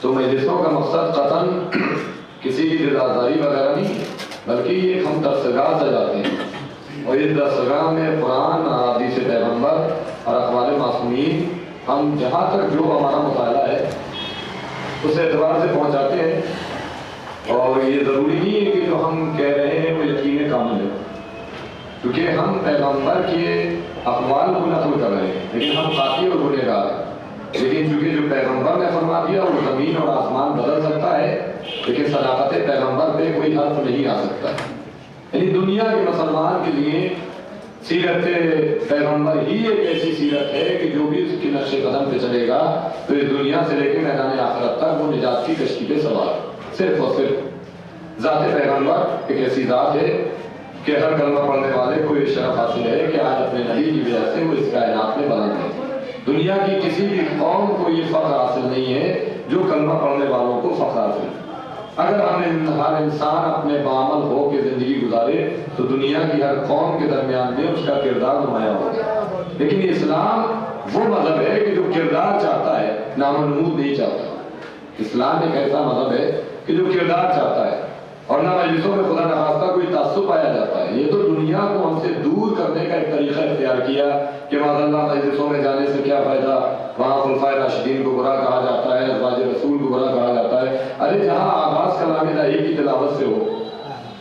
تو مجلسوں کا مقصد قطعاً کسی کی رضاداری وغیرہ نہیں، بلکہ یہ ہم درسگاہ سے جاتے ہیں، اور اس درسگاہ میں قرآن، احادیث پیغمبر اور اقوال معصومین ہم جہاں تک جو ہمارا مطالعہ ہے اس اعتبار سے پہنچاتے ہیں۔ اور یہ ضروری نہیں ہے کہ جو ہم کہہ رہے ہیں وہ یقین کامل ہے، کیونکہ ہم پیغمبر کے اقوال کو نقل کر رہے ہیں، لیکن ہم خاطی اور گنہگار ہیں۔ لیکن چونکہ جو پیغمبر نے فرما دیا وہ زمین اور آسمان بدل سکتا ہے، لیکن صداقت پیغمبر پہ کوئی حرف نہیں آ سکتا ہے۔ یعنی دنیا کے مسلمان کے لیے سیرت پیغمبر ہی ایک ایسی سیرت ہے کہ جو بھی اس کے نقش قدم پہ چلے گا تو اس دنیا سے لے کے میدان آخرت تک وہ نجات کی کشتی پہ سوار، صرف اور صرف ذات پیغمبر ایک ایسی ذات ہے کہ ہر کلمہ پڑھنے والے کو یہ شرف حاصل ہے کہ آج اپنے نبی کی وجہ سے وہ اس کائنات میں بلند ہے۔ دنیا کی کسی بھی قوم کو یہ فخر حاصل نہیں ہے جو کلمہ پڑھنے والوں کو فخر حاصل ہے۔ اگر ہر انسان اپنے بعمل ہو کے زندگی گزارے تو دنیا کی ہر قوم کے درمیان میں اس کا کردار نمایاں ہوگا، لیکن اسلام وہ مذہب ہے کہ جو کردار چاہتا ہے، نام و نمود نہیں چاہتا۔ اسلام ایک ایسا مذہب ہے کہ جو کردار چاہتا ہے، اور نہ مجلسوں میں خدا نخواستہ کوئی تعصب پایا جاتا ہے۔ یہ تو دنیا کو ہم سے دور کرنے کا ایک طریقہ اختیار کیا کہ معاذ اللہ مجلسوں میں جانے سے کیا فائدہ، وہاں خلفائے راشدین کو برا کہا جاتا ہے، ازواج رسول کو برا کہا جاتا ہے۔ ارے جہاں آغاز کلام الہی کی تلاوت سے ہو،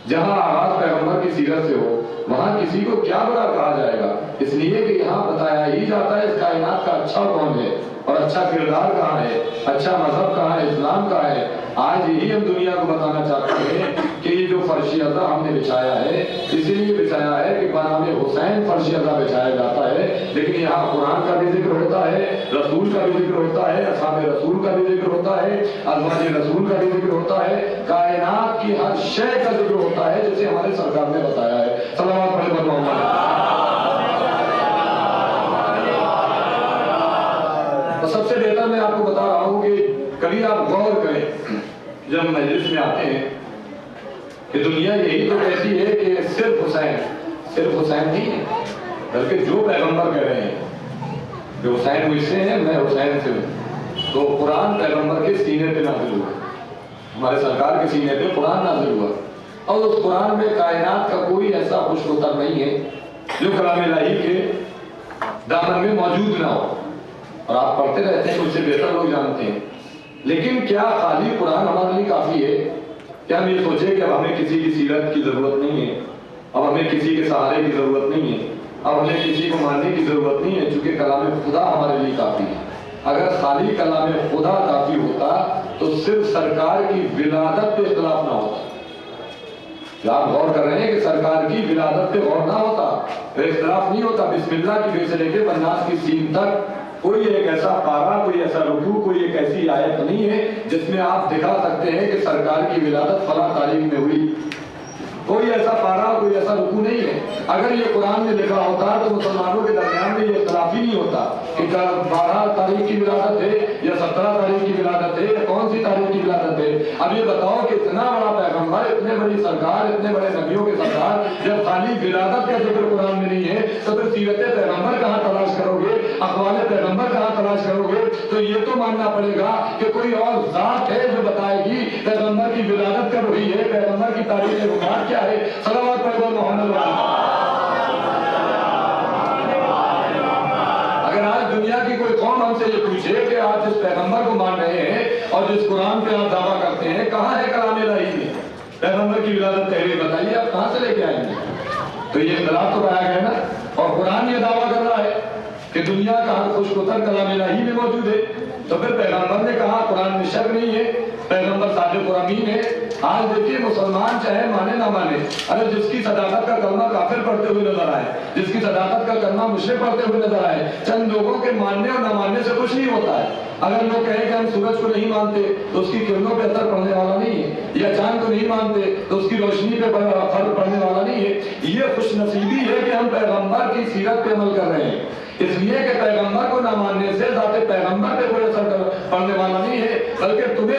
جہاں آغاز پیغمبر کی سیرت سے ہو، وہاں کسی کو کیا برا کہا جائے گا؟ اس لیے کہ یہاں بتایا ہی جاتا ہے اس کائنات کا اچھا کون ہے اور اچھا کردار کہاں ہے، اچھا مذہب کہاں ہے، اسلام کہاں ہے۔ آج یہی ہم دنیا کو بتانا چاہتے ہیں کہ یہ جو فرش عزا ہم نے بچھایا ہے، اسی لیے بچھایا ہے کہ بنام حسین فرش عزا بچھایا جاتا ہے، لیکن یہاں قرآن کا بھی ذکر ہوتا ہے، رسول کا بھی ذکر ہوتا ہے، اصحاب رسول کا بھی ذکر ہوتا ہے، ازواج رسول کا بھی ذکر ہوتا ہے، کائنات کی ہر شے کا ذکر ہوتا ہے جسے ہمارے سرکار نے بتایا ہے۔ صلوات پڑھیں بر محمد۔ سب سے بہتر میں آپ کو بتا رہا ہوں کہ کبھی آپ غور کریں جب مجلس میں آتے ہیں کہ دنیا یہی تو کہتی ہے کہ صرف حسین نہیں ہے، بلکہ جو پیغمبر کہہ رہے ہیں کہ حسین مجھ سے ہے، میں حسین سے ہوں۔ تو قرآن پیغمبر کے سینے پہ نازل ہوا، ہمارے سرکار کے سینے پہ قرآن نازل ہوا، اور اس قرآن میں کائنات کا کوئی ایسا خشک اتر نہیں ہے جو کلام الہی کے دامن میں موجود نہ ہو۔ اور آپ پڑھتے رہتے ہیں، مجھ سے بہتر لوگ جانتے ہیں، لیکن کیا خالی قرآن ہمارے لیے کافی ہے؟ کیا ہم یہ سوچے کہ اب ہمیں کسی کی سیرت کی ضرورت نہیں ہے، اب ہمیں کسی کے سہارے کی ضرورت نہیں ہے، اب ہمیں کسی کو ماننے کی ضرورت نہیں ہے، چونکہ کلام خدا ہمارے لیے کافی ہے؟ اگر خالی کلام خدا کافی ہوتا تو صرف سرکار کی ولادت پہ اختلاف نہ ہوتا۔ کیا آپ غور کر رہے ہیں کہ سرکار کی ولادت پہ غور نہ ہوتا، پھر اختلاف نہیں ہوتا؟ بسم اللہ کی بے سے لے کے بناس کی سین تک کوئی ایک ایسا پارہ، کوئی ایسا رکوع، کوئی ایک ایسی آیت نہیں ہے جس میں آپ دکھا سکتے ہیں کہ سرکار کی ولادت فلاں تاریخ میں ہوئی۔ کوئی ایسا پارہ، کوئی ایسا رکوع نہیں ہے۔ اگر یہ قرآن میں لکھا ہوتا تو مسلمانوں کے درمیان میں یہ اختلاف ہی نہیں ہوتا کہ 12 تاریخ کی ولادت ہے یا 17 تاریخ کی ولادت ہے یا کون سی تاریخ کی ولادت ہے۔ اب یہ بتاؤ کہ اتنا بڑا پیغمبر، اتنے بڑی سرکار، اتنے بڑے نبیوں کے سرکار، جب خالی ولادت کا ذکر قرآن میں نہیں ہے تو پھر سیرت پیغمبر کہاں تلاش کرو گے، اقوال پیغمبر کہاں تلاش کرو گے؟ تو یہ تو ماننا پڑے گا کہ کوئی اور ذات ہے جو بتائے گی پیغمبر کی ولادت کب ہوئی ہے، پیغمبر کی تاریخ وفات کیا ہے۔ صلوات پڑھو محمد۔ اگر آج دنیا کی کوئی قوم ہم سے یہ پوچھے کہ آپ جس پیغمبر کو مان رہے ہیں اور جس قرآن پہ آپ دعویٰ کرتے ہیں کہاں ہے کلام الہی میں پیغمبر کی ولادت تحریر، بتائیے آپ کہاں سے لے کے آئیں گے؟ تو یہ اختلاف تو پایا گیا نا۔ اور قرآن یہ دعویٰ کر رہا ہے کہ دنیا کا ہر خشک اتر کلام الہی میں موجود ہے، تو پھر پیغمبر نے کہا قرآن میں شک نہیں ہے، پیغمبر صادق و امین ہے۔ آج دیکھیے مسلمان چاہے مانے نہ مانے، ارے جس کی صداقت کا کلمہ کافر پڑھتے ہوئے نظر آئے، جس کی صداقت کا کلمہ مشرک پڑھتے ہوئے نظر آئے، چند لوگوں کے ماننے اور نہ ماننے سے کچھ نہیں ہوتا ہے۔ اگر لوگ کہیں کہ ہم سورج کو نہیں مانتے تو اس کی کرنوں پہ اثر پڑنے والا نہیں ہے، یا چاند کو نہیں مانتے تو اس کی روشنی پہ فرق پڑنے والا نہیں ہے۔ یہ خوش نصیبی ہے کہ ہم پیغمبر کی سیرت پہ عمل کر رہے ہیں، اس لیے کہ پیغمبر کو نہ ماننے سے ذات پیغمبر پہ کوئی اثر پڑنے والا نہیں ہے، بلکہ تمہیں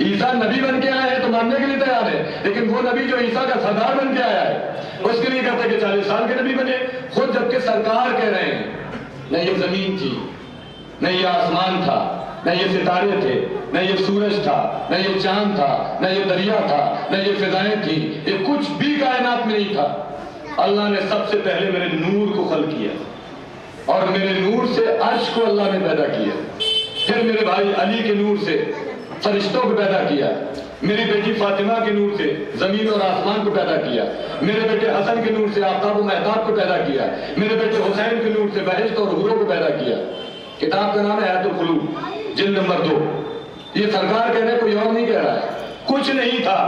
عیسیٰ نبی بن کے آئے ہیں تو ماننے کے لیے تیار ہے، لیکن وہ نبی جو عیسیٰ کا سردار بن کے آیا ہے اس کے لیے کہتے کہ 40 سال کے نبی بنے خود، جبکہ سرکار کہہ رہے ہیں نہ یہ زمین تھی، نہ یہ آسمان تھا، نہ یہ ستارے تھے، نہ یہ سورج تھا، نہ یہ چاند تھا، نہ یہ دریا تھا، نہ یہ فضائیں تھیں، یہ کچھ بھی کائنات میں نہیں تھا۔ اللہ نے سب سے پہلے میرے نور کو خلق کیا اور میرے نور سے عرش کو اللہ نے پیدا کیا، پھر میرے بھائی علی کے نور سے فرشتوں کو پیدا کیا، میری بیٹی فاطمہ کے نور سے زمین اور آسمان کو پیدا کیا، میرے بیٹے حسن کے نور سے آفتاب و مہتاب کو پیدا کیا، میرے بیٹے حسین کے نور سے بہشت اور حوروں کو پیدا کیا۔ کتاب کا نام ہے آیت القلوب، جلد نمبر 2۔ یہ سرکار کہہ رہے کوئی اور نہیں کہہ رہا ہے۔ کچھ نہیں تھا،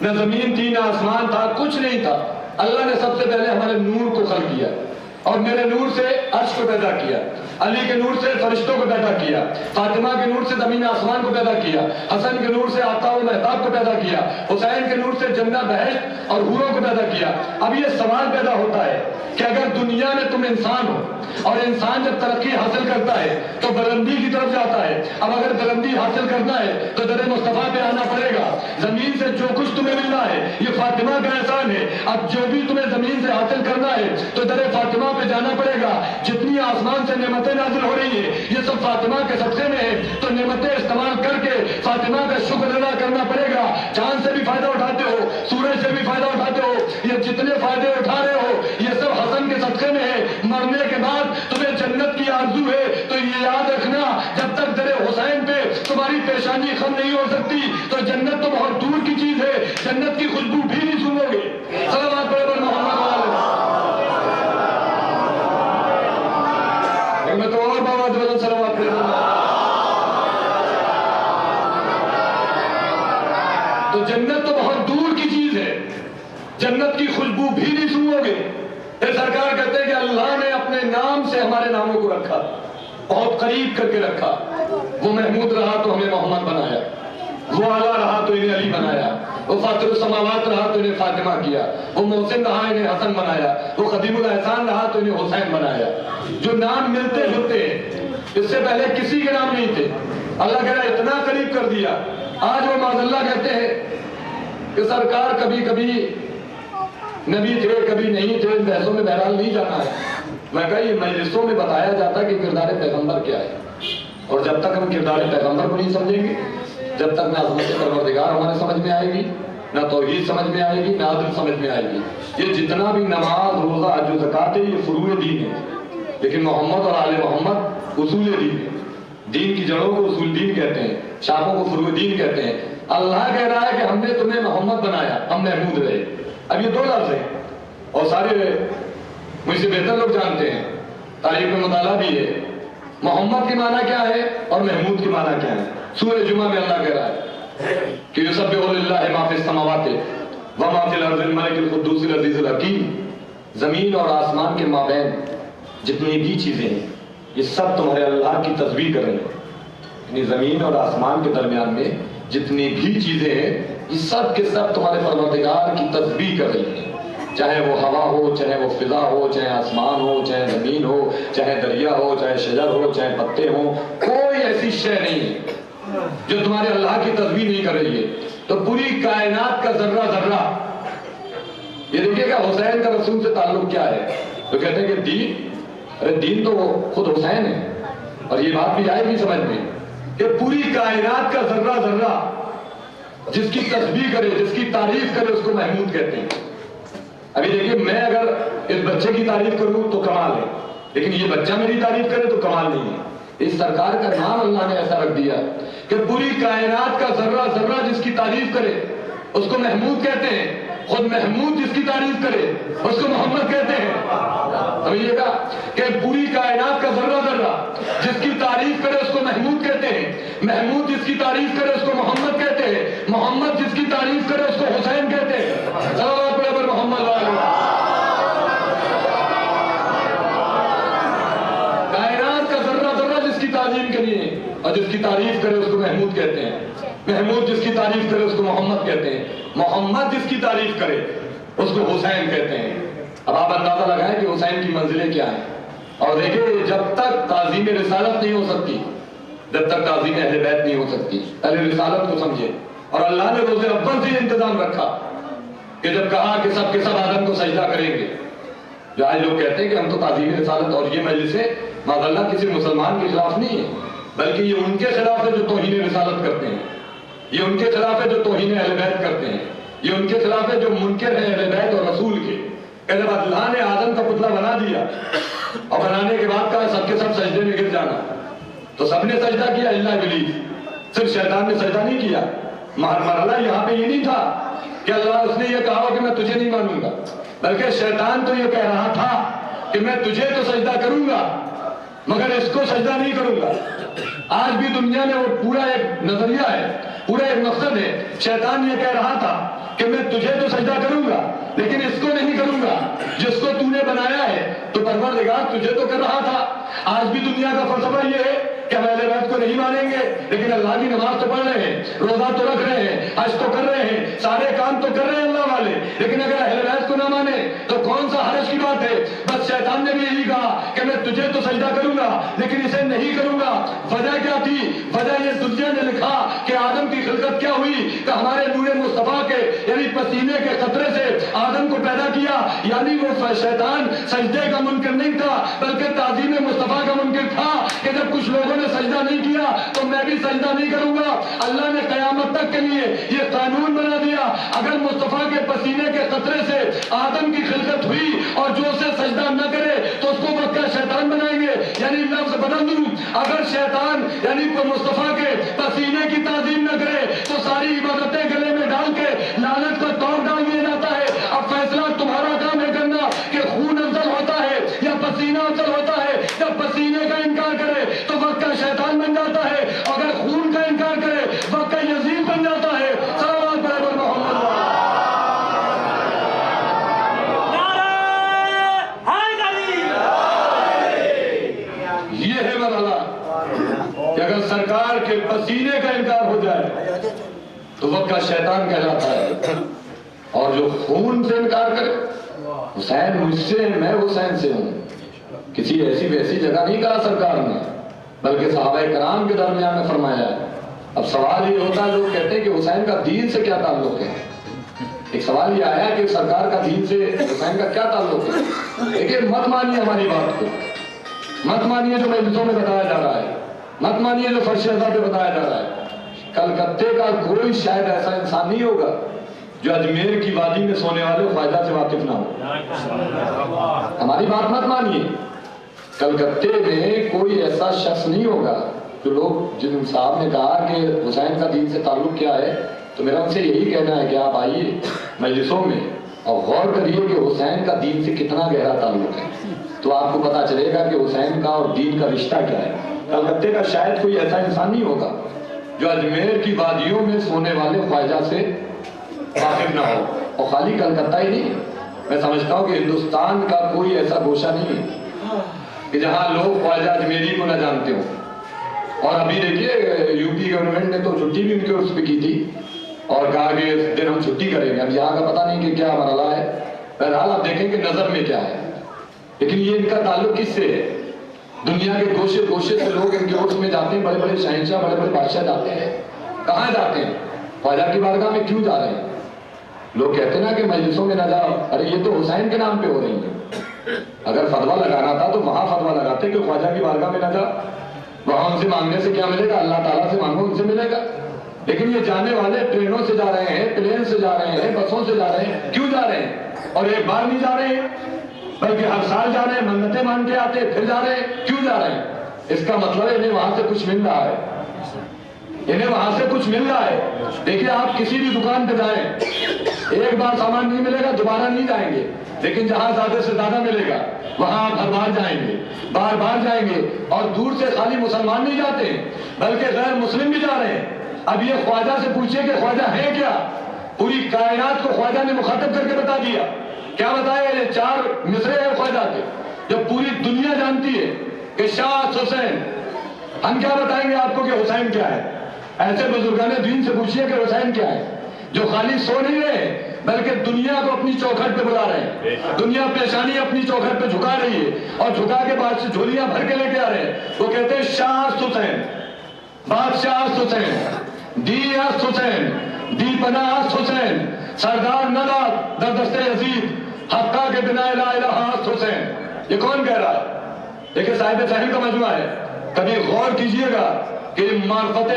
نہ زمین تھی نہ آسمان تھا، کچھ نہیں تھا۔ اللہ نے سب سے پہلے ہمارے نور کو خلق کیا اور میرے نور سے عرش کو پیدا کیا، علی کے نور سے فرشتوں کو پیدا کیا، فاطمہ کے نور سے زمین آسمان کو پیدا کیا، حسن کے نور سے آفتاب و مہتاب کو پیدا کیا، حسین کے نور سے جنت بہشت اور حوروں کو پیدا کیا۔ اب یہ سوال پیدا ہوتا ہے کہ اگر دنیا میں تم انسان ہو اور انسان جب ترقی حاصل کرتا ہے تو بلندی کی طرف جاتا ہے، اب اگر بلندی حاصل کرنا ہے تو در مصطفیٰ پہ آنا پڑے گا۔ زمین سے جو کچھ تمہیں ملنا ہے یہ فاطمہ کا احسان ہے، اب جو بھی تمہیں زمین سے حاصل کرنا ہے تو در فاطمہ پہ جانا پڑے گا۔ جتنی آسمان سے نعمتیں نازل ہو رہی ہیں یہ سب فاطمہ کے صدقے میں ہے، تو نعمتیں استعمال کر کے فاطمہ کا شکر ادا کرنا پڑے گا۔ چاند سے بھی فائدہ اٹھاتے ہو، سورج سے بھی فائدہ اٹھاتے ہو، یہ جتنے فائدے اٹھا رہے ہو یہ سب حسن کے صدقے میں ہے۔ مرنے کے بعد تمہیں جنت کی آرزو ہے تو یہ یاد رکھنا جب تک در حسین پہ تمہاری پیشانی خم نہیں ہو سکتی تو جنت تو بہت دور کی چیز ہے، جنت کی خوشبو بھی نہیں سنو گے۔ صلوات پڑھے پر محمد میں تو اور بابا دولت صلوات پڑھے تو جنت تو بہت دور کی چیز ہے، جنت کی خوشبو بھی نہیں سنو گے۔ پھر سرکار کہتے ہیں کہ اللہ نے اپنے نام سے ہمارے ناموں کو رکھا، بہت قریب کر کے رکھا۔ وہ محمود رہا تو ہمیں محمد بنایا، وہ اعلیٰ رہا تو انہیں علی بنایا، وہ فاطر السماوات رہا تو انہیں فاطمہ کیا، وہ محسن رہا انہیں حسن بنایا، وہ خدیم الاحسان رہا تو انہیں حسین بنایا۔ جو نام ملتے جلتے ہیں، اس سے پہلے کسی کے نام نہیں تھے، اللہ کہہ رہا ہے اتنا قریب کر دیا۔ آج وہ معاذ اللہ کہتے ہیں کہ سرکار کبھی کبھی نبی تھے کبھی نہیں تھے، بحثوں میں بہرحال نہیں جانا ہے۔ میں کہا یہ مجلسوں میں بتایا جاتا کہ کردار پیغمبر کیا ہے، اور جب تک ہم کردار پیغمبر کو نہیں سمجھیں گے، جب تک نہ عظمت پروردگار ہمارے سمجھ میں آئے گی، نہ توحید سمجھ میں آئے گی، نہ عدل سمجھ میں آئے گی۔ یہ جتنا بھی نماز روزہ حج و زکوٰۃ ہے یہ فروع دین ہے، لیکن محمد اور آل محمد اصول دین ہے۔ دین کی جڑوں کو اصول دین کہتے ہیں، شاخوں کو فروع دین کہتے ہیں۔ اللہ کہہ رہا ہے کہ ہم نے تمہیں محمد بنایا، ہم محمود رہے۔ اب یہ دو لفظ ہیں اور سارے مجھ سے بہتر لوگ جانتے ہیں، تاریخ میں مطالعہ بھی ہے۔ محمد کی معنی کیا ہے اور محمود کی معنی کیا ہے؟ سورہ جمعہ میں اللہ کہہ رہا ہے کہ یسبح للہ ما فی السماوات وما فی الارض الملک القدوس العزیز الحکیم۔ زمین اور آسمان کے مابین جتنی بھی چیزیں ہیں یہ سب تمہارے اللہ کی تسبیح کر رہے ہیں، یعنی زمین اور آسمان کے درمیان میں جتنی بھی چیزیں ہیں یہ سب کے سب تمہارے پروردگار کی تسبیح کر رہی ہیں، چاہے وہ ہوا ہو، چاہے وہ فضا ہو، چاہے آسمان ہو، چاہے زمین ہو، چاہے دریا ہو، چاہے شجر ہو، چاہے پتے ہوں، کوئی ایسی شے نہیں ہے جو تمہارے اللہ کی تسبیح نہیں کر رہی ہے۔ تو پوری کائنات کا ذرہ ذرہ، یہ دیکھیے گا حسین کا رسول سے تعلق کیا ہے، تو کہتے ہیں کہ دین، ارے دین تو خود حسین ہے، اور یہ بات بھی آئے گی سمجھ میں کہ پوری کائنات کا ذرہ ذرہ جس کی تسبیح کرے، جس کی تعریف کرے اس کو محمود کہتے ہیں۔ ابھی دیکھیے میں اگر اس بچے کی تعریف کروں تو کمال ہے، لیکن یہ بچہ میری تعریف کرے تو کمال نہیں ہے۔ اس سرکار کا نام اللہ نے ایسا رکھ دیا کہ پوری کائنات کا ذرہ ذرہ جس کی تعریف کرے اس کو محمود کہتے ہیں، خود محمود جس کی تعریف کرے اس کو محمد کہتے ہیں۔ سمجھیے گا کہ پوری کائنات کا ذرہ ذرہ جس کی تعریف کرے اس کو محمود کہتے ہیں، محمود جس کی تعریف کرے اس کو محمد کہتے ہیں، محمد جس کی تعریف کرے اس کو حسین کہتے ہیں۔ صلوات پڑھے پر محمد والے۔ کائنات کا ذرہ ذرہ جس کی تعظیم کرے اور جس کی تعریف کرے اس کو محمود کہتے ہیں، محمود جس کی تعریف کرے اس کو محمد کہتے ہیں، محمد جس کی تعریف کرے اس کو حسین کہتے ہیں۔ اب آپ اندازہ لگائیں کہ حسین کی منزلیں کیا ہیں، اور دیکھیں جب تک تعظیم رسالت نہیں ہو سکتی جب تک تعظیم اہل بیت نہیں ہو سکتی. پہلے رسالت کو سمجھے. اور اللہ نے روز اول سے یہ انتظام رکھا کہ جب کہا کہ سب کے سب آدم کو سجدہ کریں گے. جو آج لوگ کہتے ہیں کہ ہم تو تعظیم رسالت اور یہ مجلسیں معاذ کسی مسلمان کے خلاف نہیں ہے، بلکہ یہ ان کے خلاف ہے جو توہین رسالت کرتے ہیں، یہ ان کے خلاف ہے جو توہین اہل بیت کرتے ہیں، یہ ان کے خلاف ہے جو منکر ہیں اہل بیت اور رسول کے. کہ جب اللہ نے آدم کا پتلا بنا دیا اور بنانے کے بعد کہا سب کے سب سجدے میں گر جانا، تو سب نے سجدہ کیا الا ابلیس. صرف شیطان نے سجدہ نہیں کیا. مرحلہ یہاں پہ یہ نہیں تھا کہ اللہ اس نے یہ کہا کہ میں تجھے نہیں مانوں گا، بلکہ شیطان تو یہ کہہ رہا تھا کہ میں تجھے تو سجدہ کروں گا مگر اس کو سجدہ نہیں کروں گا. آج بھی دنیا میں وہ پورا ایک نظریہ ہے، پورا ایک مقصد ہے. شیطان یہ کہہ رہا تھا کہ میں تجھے تو سجدہ کروں گا لیکن اس کو نہیں کروں گا جس کو تو نے بنایا ہے. تو پروردگار تجھے تو کر رہا تھا. آج بھی دنیا کا فلسفہ یہ ہے کہ ہم اہل بیت کو نہیں مانیں گے لیکن اللہ کی نماز تو پڑھ رہے ہیں، روزہ تو رکھ رہے ہیں، حج تو کر رہے ہیں، سارے کام تو کر رہے ہیں اللہ والے، لیکن اگر اہل بیت کو نہ مانے تو کون سا حرج کی بات ہے. بس شیطان نے بھی یہی کہا کہ میں تجھے تو سجدہ کروں گا لیکن اسے نہیں کروں گا. وجہ کیا تھی؟ وجہ یہ دنیا نے لکھا کہ آدم کی خلقت کیا ہوئی کہ ہمارے نور مصطفیٰ کے یعنی پسینے کے قطرے سے آدم کو پیدا کیا. یعنی وہ شیطان سجدے کا منکر نہیں تھا بلکہ تعظیم مصطفیٰ کا منکر تھا کہ جب کچھ لوگوں نے سجدہ نہیں کیا تو میں بھی سجدہ نہیں کروں گا. اللہ نے قیامت تک کے لیے یہ قانون بنا دیا اگر مصطفیٰ کے پسینے کے قطرے سے آدم کی خلقت ہوئی اور جو اسے سجدہ نہ کرے تو اس کو پکا شیطان بنائیں گے. یعنی لفظ بدل دوں، اگر شیطان یعنی مصطفیٰ کے پسینے کی تعظیم نہ کرے تو ساری عبادتیں گلے میں ڈال کے لعنت کا توڑ ڈال دیا جاتا ہے. اب فیصلہ تمہارا کام ہے کرنا کہ خون افضل ہوتا ہے یا پسینہ افضل ہوتا ہے. جب پسینے کا انکار کرے تو وقت کا شیطان بن جاتا ہے، اگر خون کا انکار کرے وقت کا یزید بن جاتا ہے. صلوات برابر محمد. یہ ہے مرحلہ کہ اگر سرکار کے پسینے کا انکار ہو جائے تو وقت کا شیطان کہلاتا ہے، اور جو خون سے انکار کرے حسین مجھ سے، میں حسین سے ہوں. کسی ایسی ویسی جگہ نہیں کہا سرکار نے بلکہ صحابہ کرام کے درمیان میں فرمایا ہے. اب سوال یہ ہوتا ہے، لوگ کہتے ہیں کہ حسین کا دین سے کیا تعلق ہے. ایک سوال یہ آیا کہ سرکار کا دین سے حسین کا کیا تعلق ہے. دیکھیے مت مانیے ہماری بات کو، مت مانیے جو مجلسوں میں بتایا جا رہا ہے، مت مانیے جو فرش ازا پہ بتایا جا رہا ہے. کلکتے کا کوئی شاید ایسا انسان نہیں ہوگا جو اجمیر کی وادی میں سونے والے خواجہ سے واقف نہ ہو. ہماری بات مت مانیے. کلکتے میں کوئی ایسا شخص نہیں ہوگا جو لوگ جن صاحب نے کہا کہ حسین کا دین سے تعلق کیا ہے، تو میرا ان سے یہی کہنا ہے کہ آپ آئیے مجلسوں میں اور غور کریے کہ حسین کا دین سے کتنا گہرا تعلق ہے، تو آپ کو پتا چلے گا کہ حسین کا اور دین کا رشتہ کیا ہے. کلکتے کا شاید کوئی ایسا انسان نہیں ہوگا جو اجمیر کی وادیوں میں سونے والے خواجہ سے واقف نہ ہو. اور خالی کلکتہ ہی نہیں، میں سمجھتا ہوں کہ ہندوستان کا کوئی ایسا گوشہ نہیں ہے کہ جہاں لوگ خواجہ اجمیری کو نہ جانتے ہوں. اور ابھی دیکھیے یو پی گورنمنٹ نے تو چھٹی بھی ان کے اس پہ کی تھی اور کہا کہ اس دن ہم چھٹی کریں گے. اب یہاں کا پتہ نہیں کہ کیا مرحلہ ہے. بہرحال آپ دیکھیں کہ نظر میں کیا ہے، لیکن یہ ان کا تعلق کس سے ہے. دنیا کے گوشے گوشے سے لوگ ان کے عرس میں جاتے ہیں، بڑے بڑے شہنشاہ بڑے بڑے بادشاہ جاتے ہیں. کہاں جاتے ہیں؟ خواجہ کی بارگاہ میں کیوں جا رہے ہیں؟ لوگ کہتے ہیں نا کہ مجلسوں میں نہ جاؤ، ارے یہ تو حسین کے نام پہ ہو رہی ہے. اگر فتویٰ لگانا تھا تو وہاں فتویٰ لگاتے کہ خواجہ کی بارگاہ میں نہ جا. وہاں ان سے مانگنے سے کیا ملے گا؟ اللہ تعالیٰ سے مانگو، ان سے ملے گا. لیکن یہ جانے والے ٹرینوں سے جا رہے ہیں، پلین سے جا رہے ہیں، بسوں سے جا رہے ہیں. کیوں جا رہے ہیں؟ اور ایک بار نہیں جا رہے ہیں بلکہ ہر سال جا رہے ہیں، منتیں مان کے آتے پھر جا رہے ہیں. کیوں جا رہے ہیں؟ اس کا مطلب انہیں وہاں سے کچھ مل رہا ہے، انہیں وہاں سے کچھ مل رہا ہے. دیکھیے آپ کسی بھی دکان پہ جائیں، ایک بار سامان نہیں ملے گا دوبارہ نہیں جائیں گے، لیکن جہاں زیادہ سے زیادہ ملے گا وہاں آپ ہر بار جائیں گے، بار بار جائیں گے. اور دور سے خالی مسلمان نہیں جاتے بلکہ غیر مسلم بھی جا رہے ہیں. اب یہ خواجہ سے پوچھئے کہ خواجہ ہے کیا؟ پوری کائنات کو خواجہ نے مخاطب کر کے بتا دیا. کیا بتایا؟ یہ 4 مصرے ہیں خواجہ کے جو پوری دنیا جانتی ہے کہ شاہ حسین. ہم کیا بتائیں گے آپ کو کہ حسین کیا ہے؟ ایسے بزرگان دین سے پوچھئے کہ حسین کیا ہے، جو خالی سو نہیں رہے بلکہ دنیا کو اپنی چوکھٹ پہ بلا رہے ہیں. دنیا پیشانی اپنی چوکھٹ پہ جھکا رہی ہے اور جھکا کے بعد سے جھولیاں بھر کے لے کے آ رہے ہیں. وہ کہتے ہیں شاہ حسین. بادشاہ است حسین، دی است حسین، دی پناہ است حسین، سردار نداد در دست یزید، حقہ کے بنا لا الہ است حسین۔ یہ کون کہہ رہا ہے؟ دیکھیں صاحب فہم کا مجموعہ ہے، کبھی غور کیجئے گا کہ معرفت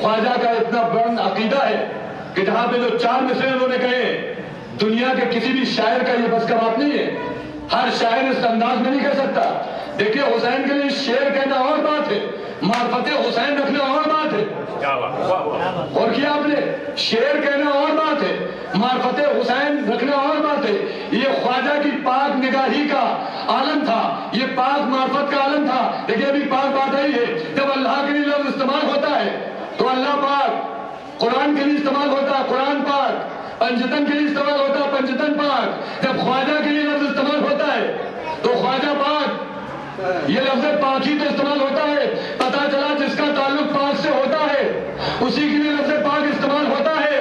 خواجہ کا اتنا بلند عقیدہ ہے کہ جہاں پہ جو 4 مصرے انہوں نے کہے دنیا کے کسی بھی شاعر کا یہ بس کا بات نہیں ہے، ہر شاعر اس انداز میں نہیں کہہ سکتا۔ دیکھیے حسین کے لیے شعر کہنا اور بات ہے، معرفت حسین رکھنا اور بات ہے، اور کیا آپ نے شعر کہنا اور بات ہے، معرفت حسین رکھنا اور بات ہے۔ یہ خواجہ کی پاک نگاہی کا عالم تھا، یہ پاک معرفت کا عالم تھا۔ دیکھیے ابھی پاک بات آئی ہے، جب اللہ کے لیے لفظ استعمال ہوتا ہے تو اللہ پاک، قرآن کے لیے استعمال ہوتا ہے قرآن پاک، پنجتن کے لیے استعمال ہوتا ہے پنجتن پاک۔ جب خواجہ کے لیے لفظ استعمال ہوتا ہے تو خواجہ پاک، یہ لفظ پاک ہی تو استعمال ہوتا ہے۔ پتہ چلا جس کا تعلق پاک سے ہوتا ہے اسی کے لیے لفظ پاک استعمال ہوتا ہے،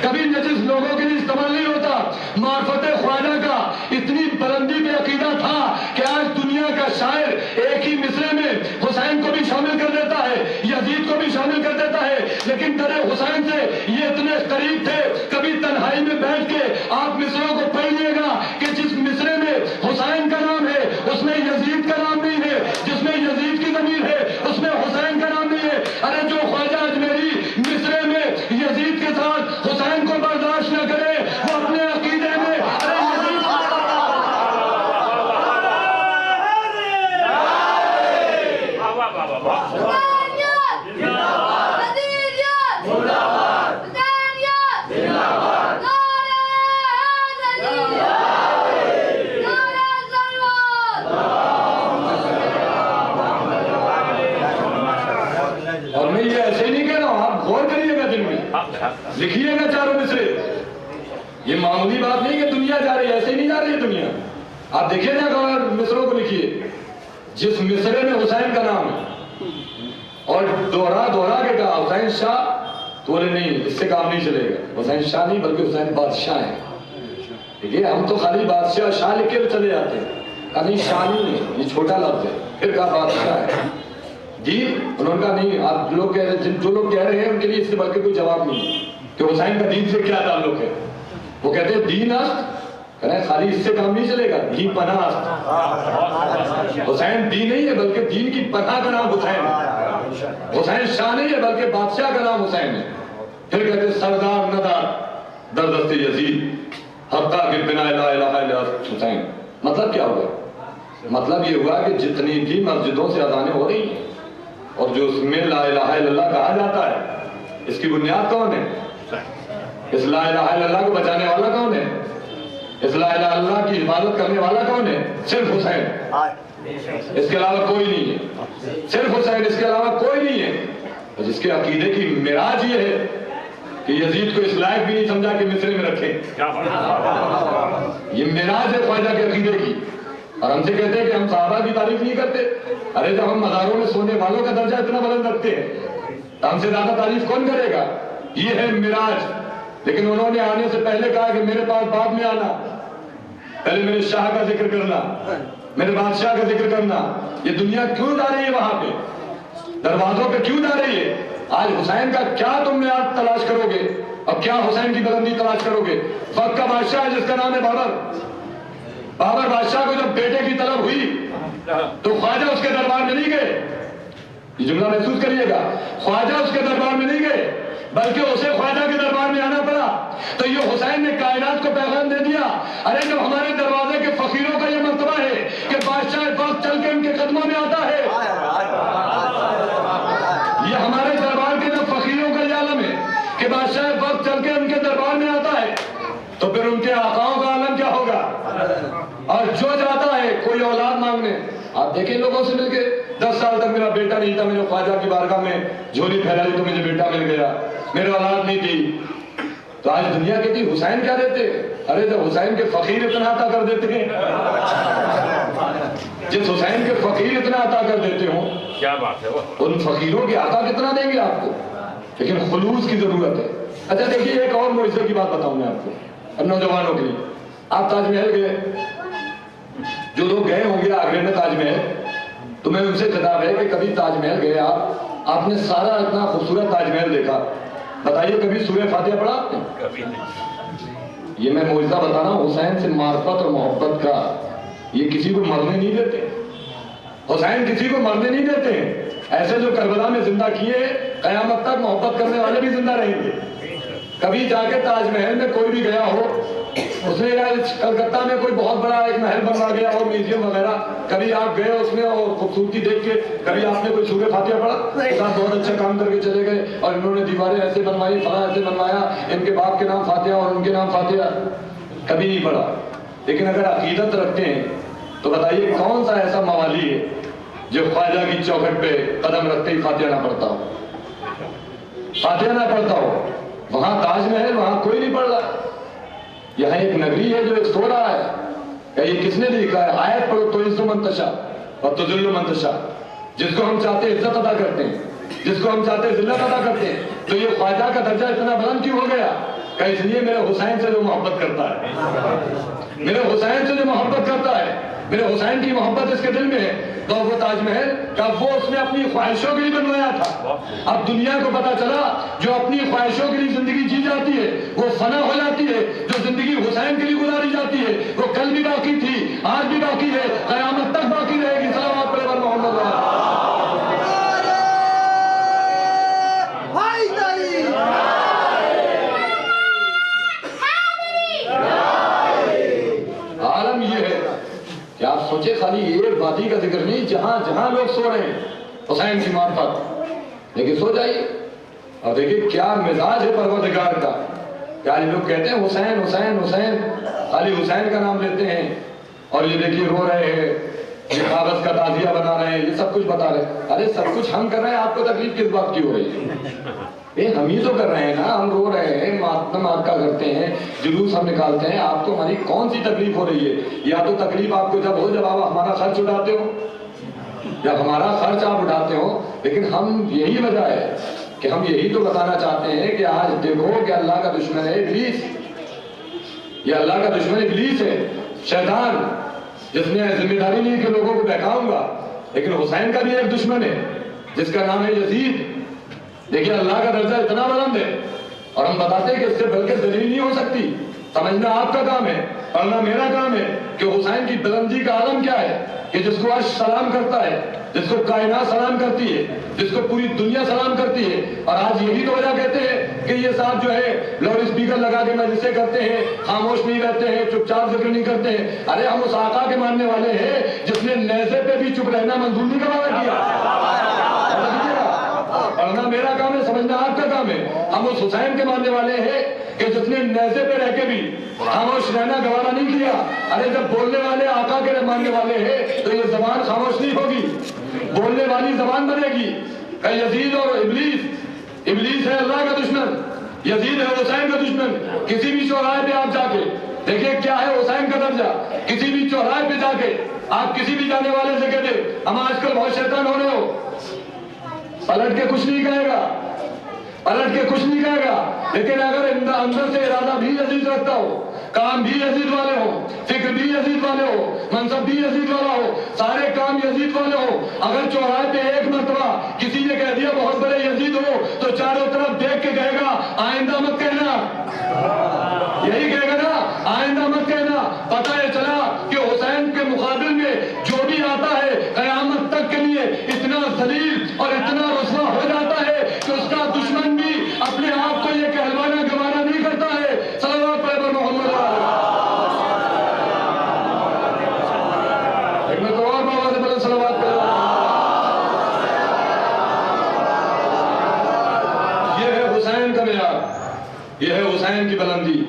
کبھی نجس لوگوں کے لیے استعمال نہیں ہوتا۔ معرفت خواجہ کا اتنی بلندی میں عقیدہ تھا کہ آج دنیا کا شاعر ایک ہی مصرے میں حسین کو بھی شامل کر دیتا ہے، یزید کو بھی شامل کر دیتا ہے، لیکن در حسین سے یہ اتنے قریب تھے۔ کبھی تنہائی میں بیٹھ کے آپ مصروں کو پڑھیے گا کہ جس مصرے میں حسین کا نام ہے اس میں یزید کا نام نہیں ہے، جس میں یزید کی ضمیر ہے اس میں حسین کا نام نہیں ہے۔ ارے جو خواجہ اجمیری مصرے میں یزید کے ساتھ حسین کو برداشت نہ کرے وہ اپنے عقیدے میں لکھیے گا 4 مصرے۔ یہ معمولی بات نہیں کہ دنیا جا رہی ہے، ایسے ہی نہیں جا رہی ہے دنیا۔ آپ دیکھیے جا کر مصروں کو لکھیے جس مصرے میں حسین کا نام ہے اور دوہرا کے کہا حسین شاہ، تو بولے نہیں اس سے کام نہیں چلے گا، حسین شاہ نہیں بلکہ حسین بادشاہ ہے۔ دیکھیے ہم تو خالی بادشاہ شاہ لکھ کے چلے جاتے ہیں، کہا نہیں شاہ نہیں ہے، یہ چھوٹا لفظ ہے، پھر کہا بادشاہ ہے جی۔ انہوں نے کہا نہیں، آپ لوگ کہہ رہے ہیں، جو لوگ کہہ رہے ہیں ان کے لیے اس سے بلکہ کوئی جواب نہیں کہ حسین کا دین سے کیا تعلق ہے۔ وہ کہتے ہیں دین است، کہہ رہے ہیں خالی اس سے کام نہیں چلے گا، دین پناہ است۔ حسین دین نہیں ہے بلکہ دین کی پناہ کا نام حسین ہے۔ حسین شاہ نہیں ہے بلکہ بادشاہ کا نام حسین ہے۔ پھر کہتے ہیں سردار نداد در دست یزید، حقہ کے بنا لا الہ الا حسین۔ مطلب کیا ہوا؟ مطلب یہ ہوا کہ جتنی بھی مسجدوں سے اذانیں ہو رہی ہیں اور جو اس میں لا الہ الا اللہ کہا جاتا ہے، اس کی بنیاد کون ہے؟ اس لا الہ الا اللہ کو بچانے والا کون ہے؟ اس لا الہ الا اللہ کی حفاظت کرنے والا کون ہے؟ صرف حسین، اس کے علاوہ کوئی نہیں ہے۔ صرف حسین، اس کے علاوہ کوئی نہیں ہے۔ جس کے عقیدے کی معراج یہ ہے کہ یزید کو اس لائق بھی نہیں سمجھا کہ مصرے میں رکھے۔ یہ معراج ہے خواجہ کے عقیدے کی۔ اور ہم سے کہتے ہیں کہ ہم صحابہ کی تعریف نہیں کرتے۔ ارے جب ہم مزاروں میں سونے والوں کا درجہ اتنا بلند رکھتے ہیں تو ہم سے زیادہ تعریف کون کرے گا؟ یہ ہے معراج۔ لیکن انہوں نے آنے سے پہلے کہا کہ میرے پاس بعد میں آنا، پہلے میرے شاہ کا ذکر کرنا، میرے بادشاہ کا ذکر کرنا۔ یہ دنیا کیوں جا رہی ہے وہاں پہ؟ دروازوں پہ کیوں جا رہی ہے؟ آج حسین کا کیا تم نے آج تلاش کرو گے اور کیا حسین کی بلندی تلاش کرو گے؟ وقت کا بادشاہ ہے جس کا نام ہے بابر۔ بابر بادشاہ کو جب بیٹے کی طلب ہوئی تو خواجہ اس کے دربار میں نہیں گئے۔ یہ جملہ محسوس کریے گا، خواجہ اس کے دربار میں نہیں گئے بلکہ اسے خواجہ کے دربار میں آنا پڑا۔ تو یہ حسین نے کائنات کو پیغام دے دیا، ارے جب ہمارے دروازے کے فقیروں کا یہ مرتبہ ہے کہ بادشاہ وقت چل کے ان کے قدموں میں آتا ہے، یہ ہمارے دربار کے جب فقیروں کا یہ عالم ہے کہ بادشاہ وقت چل کے ان کے دربار میں آتا ہے، تو پھر ان کے آقاؤں کا عالم کیا ہوگا؟ اور جو جاتا ہے کوئی اولاد مانگنے، آپ دیکھیں لوگوں سے مل کے 10 سال تک میرا بیٹا نہیں تھا، میں نے خواجہ کی بارگاہ میں جھولی پھیلائی تو مجھے بیٹا مل گیا، میرے اولاد نہیں تھی۔ تو آج دنیا کہتی حسین کیا دیتے؟ ارے جب حسین کے فقیر اتنا عطا کر دیتے ہیں، جس حسین کے فقیر اتنا عطا کر دیتے ہوں، کیا بات ہے، ان فقیروں کے عطا کتنا دیں گے آپ کو؟ لیکن خلوص کی ضرورت ہے۔ اچھا دیکھیے ایک اور معجزے کی بات بتاؤں میں آپ کو اور نوجوانوں کے لیے۔ آپ تاج محل گئے، جو لوگ گئے ہوں گے آگرے میں تاج محل، تو میں ان سے خطاب ہے کہ کبھی تاج محل گئے آپ آپ نے سارا اتنا خوبصورت تاج محل دیکھا، بتائیے کبھی سورہ فاتحہ پڑھا آپ نے؟ کبھی نہیں۔ یہ میں معجزہ بتا رہا ہوں حسین سے معرفت اور محبت کا، یہ کسی کو مرنے نہیں دیتے، حسین کسی کو مرنے نہیں دیتے ہیں، ایسے جو کربلا میں زندہ کیے قیامت تک محبت کرنے والے بھی زندہ رہیں گے۔ کبھی جا کے تاج محل میں کوئی بھی گیا ہو، اس نے کلکتہ میں کوئی بہت بڑا ایک محل بنوا گیا ہو، میوزیم وغیرہ، کبھی آپ گئے اس میں اور خوبصورتی دیکھ کے کبھی آپ نے کوئی سورہ فاتحہ پڑھا؟ صاحب بہت اچھا کام کر کے چلے گئے اور انہوں نے دیواریں ایسے بنوائی، فلاں ایسے بنوایا، ان کے باپ کے نام فاتحہ اور ان کے نام فاتحہ، کبھی نہیں پڑھا۔ لیکن اگر عقیدت رکھتے ہیں تو بتائیے کون سا ایسا موالی ہے جو خواجہ کی چوکھٹ پہ قدم رکھتے ہی فاتحہ نہ پڑھتا ہو، فاتحہ نہ پڑھتا ہو؟ وہاں تاج محل، وہاں کوئی نہیں پڑھ رہا۔ یہاں ایک نگری ہے جو ایک سو رہا ہے کہ یہ کس نے لکھا ہے؟ آیت پڑھو تو عز منتشا اور تذل منتشا، جس کو ہم چاہتے عزت ادا کرتے ہیں، جس کو ہم چاہتے ذلت ادا کرتے ہیں۔ تو یہ خواجہ کا درجہ اتنا بلند کیوں ہو گیا؟ کہ اس لیے میرے حسین سے جو محبت کرتا ہے، میرے حسین سے جو محبت کرتا ہے، میرے حسین کی محبت اس کے دل میں ہے، تو وہ تاج محل کا وہ اس نے اپنی خواہشوں کے لیے بنوایا تھا۔ اب دنیا کو پتا چلا جو اپنی خواہشوں کے لیے زندگی جی جاتی ہے وہ فنا ہو جاتی ہے، جو زندگی حسین کے لیے گزاری جاتی ہے وہ کل بھی باقی تھی، آج بھی باقی ہے، قیامت تک باقی رہے گی۔ صلوات پڑھیں بر محمد عالم یہ ہے کہ آپ سوچے خالی ایک وادی کا ذکر نہیں، جہاں جہاں لوگ سو رہے ہیں حسین کی معرفت، لیکن سو جائیے اور دیکھیے کیا مزاج ہے پروردگار کا۔ کیا لوگ کہتے ہیں حسین حسین حسین، خالی حسین کا نام لیتے ہیں، اور یہ دیکھیے رو رہے ہیں، یہ کاغذ کا تعزیہ بنا رہے ہیں، یہ سب کچھ بتا رہے ہیں۔ ارے سب کچھ ہم کر رہے ہیں، آپ کو تکلیف کس بات کی ہو رہی ہے؟ ہم ہی تو کر رہے ہیں نا، ہم رو رہے ہیں، ماتم آپ کا کرتے ہیں، جلوس ہم نکالتے ہیں، آپ کو ہماری کون سی تکلیف ہو رہی ہے؟ یا تو تکلیف آپ کو جب ہو جب آپ ہمارا خرچ اٹھاتے ہو، جب ہمارا خرچ آپ اٹھاتے ہو۔ لیکن ہم یہی وجہ ہے کہ ہم یہی تو بتانا چاہتے ہیں کہ آج دیکھو کہ اللہ کا دشمن ہے ابلیس، یہ اللہ کا دشمن ابلیس ہے، شیطان، جس نے ذمہ داری لی کہ لوگوں کو بہکاؤں گا۔ لیکن حسین کا بھی ایک دشمن ہے جس کا نام ہے یزید۔ دیکھیے اللہ کا درجہ اتنا بلند ہے اور ہم بتاتے ہیں کہ اس سے بلکہ دلیل نہیں ہو سکتی۔ سمجھنا آپ کا کام ہے، پڑھنا میرا کام ہے کہ حسین کی بلندی کا عالم کیا ہے، کہ جس کو عرش سلام کرتا ہے، جس کو کائنات سلام کرتی ہے، جس کو پوری دنیا سلام کرتی ہے۔ اور آج یہی تو وجہ کہتے ہیں کہ یہ صاحب جو ہے لاؤڈ اسپیکر لگا کے مجلسیں کرتے ہیں، خاموش نہیں رہتے ہیں، چپ چاپ ذکر نہیں کرتے ہیں۔ ارے ہم اس آقا کے ماننے والے ہیں جس نے نیزے پہ بھی چپ رہنا منظور نہیں کروانا کیا۔ پڑھنا میرا کام ہے، سمجھنا آپ کا کام ہے۔ ہم اس حسین کے ماننے والے ہیں کہ جس نے نیزے پہ رہ کے بھی خاموش رہنا گوارا نہیں کیا۔ ارے جب بولنے والے آقا کے ماننے والے ہیں تو یہ زبان خاموش نہیں ہوگی، بولنے والی زبان بنے گی۔ کہ یزید اور ابلیس ہے اللہ کا دشمن، یزید ہے حسین کا دشمن۔ کسی بھی چوراہے پہ آپ جا کے دیکھیں کیا ہے حسین کا درجہ، کسی بھی چوراہے پہ جا کے آپ کسی بھی جانے والے سے کہتے ہم آج کل بہت شیطان ہو رہے ہو، پلٹ کے کچھ نہیں کہے گا، پلٹ کے کچھ نہیں کہے گا۔ لیکن اگر اندر سے ارادہ بھی یزید رکھتا ہو، کام بھی یزید والے ہو، فکر بھی یزید والے ہو، منصب بھی یزید والا ہو، سارے کام یزید والے ہو، اگر چوراہے پہ ایک مرتبہ کسی نے کہہ دیا بہت بڑے یزید ہو تو چاروں طرف دیکھ کے کہے گا آئندہ مت کہنا، یہی کہے گا نا آئندہ مت کہنا۔ پتہ یہ چلا کہ حسین کے مقابل میں جو بھی آتا ہے قیامت تک کے لیے اتنا ذلیل اور اتنا رسوا ہو جاتا ہے کہ اس کا دشمن بھی اپنے آپ کو یہ کہلوانا گوارا نہیں کرتا ہے۔ صلوات پڑھیں بر محمد۔ ایک میں تو اور بابا سے بلند صلوات پڑھیں۔ یہ ہے حسین کا معیار، یہ ہے حسین کی بلندی۔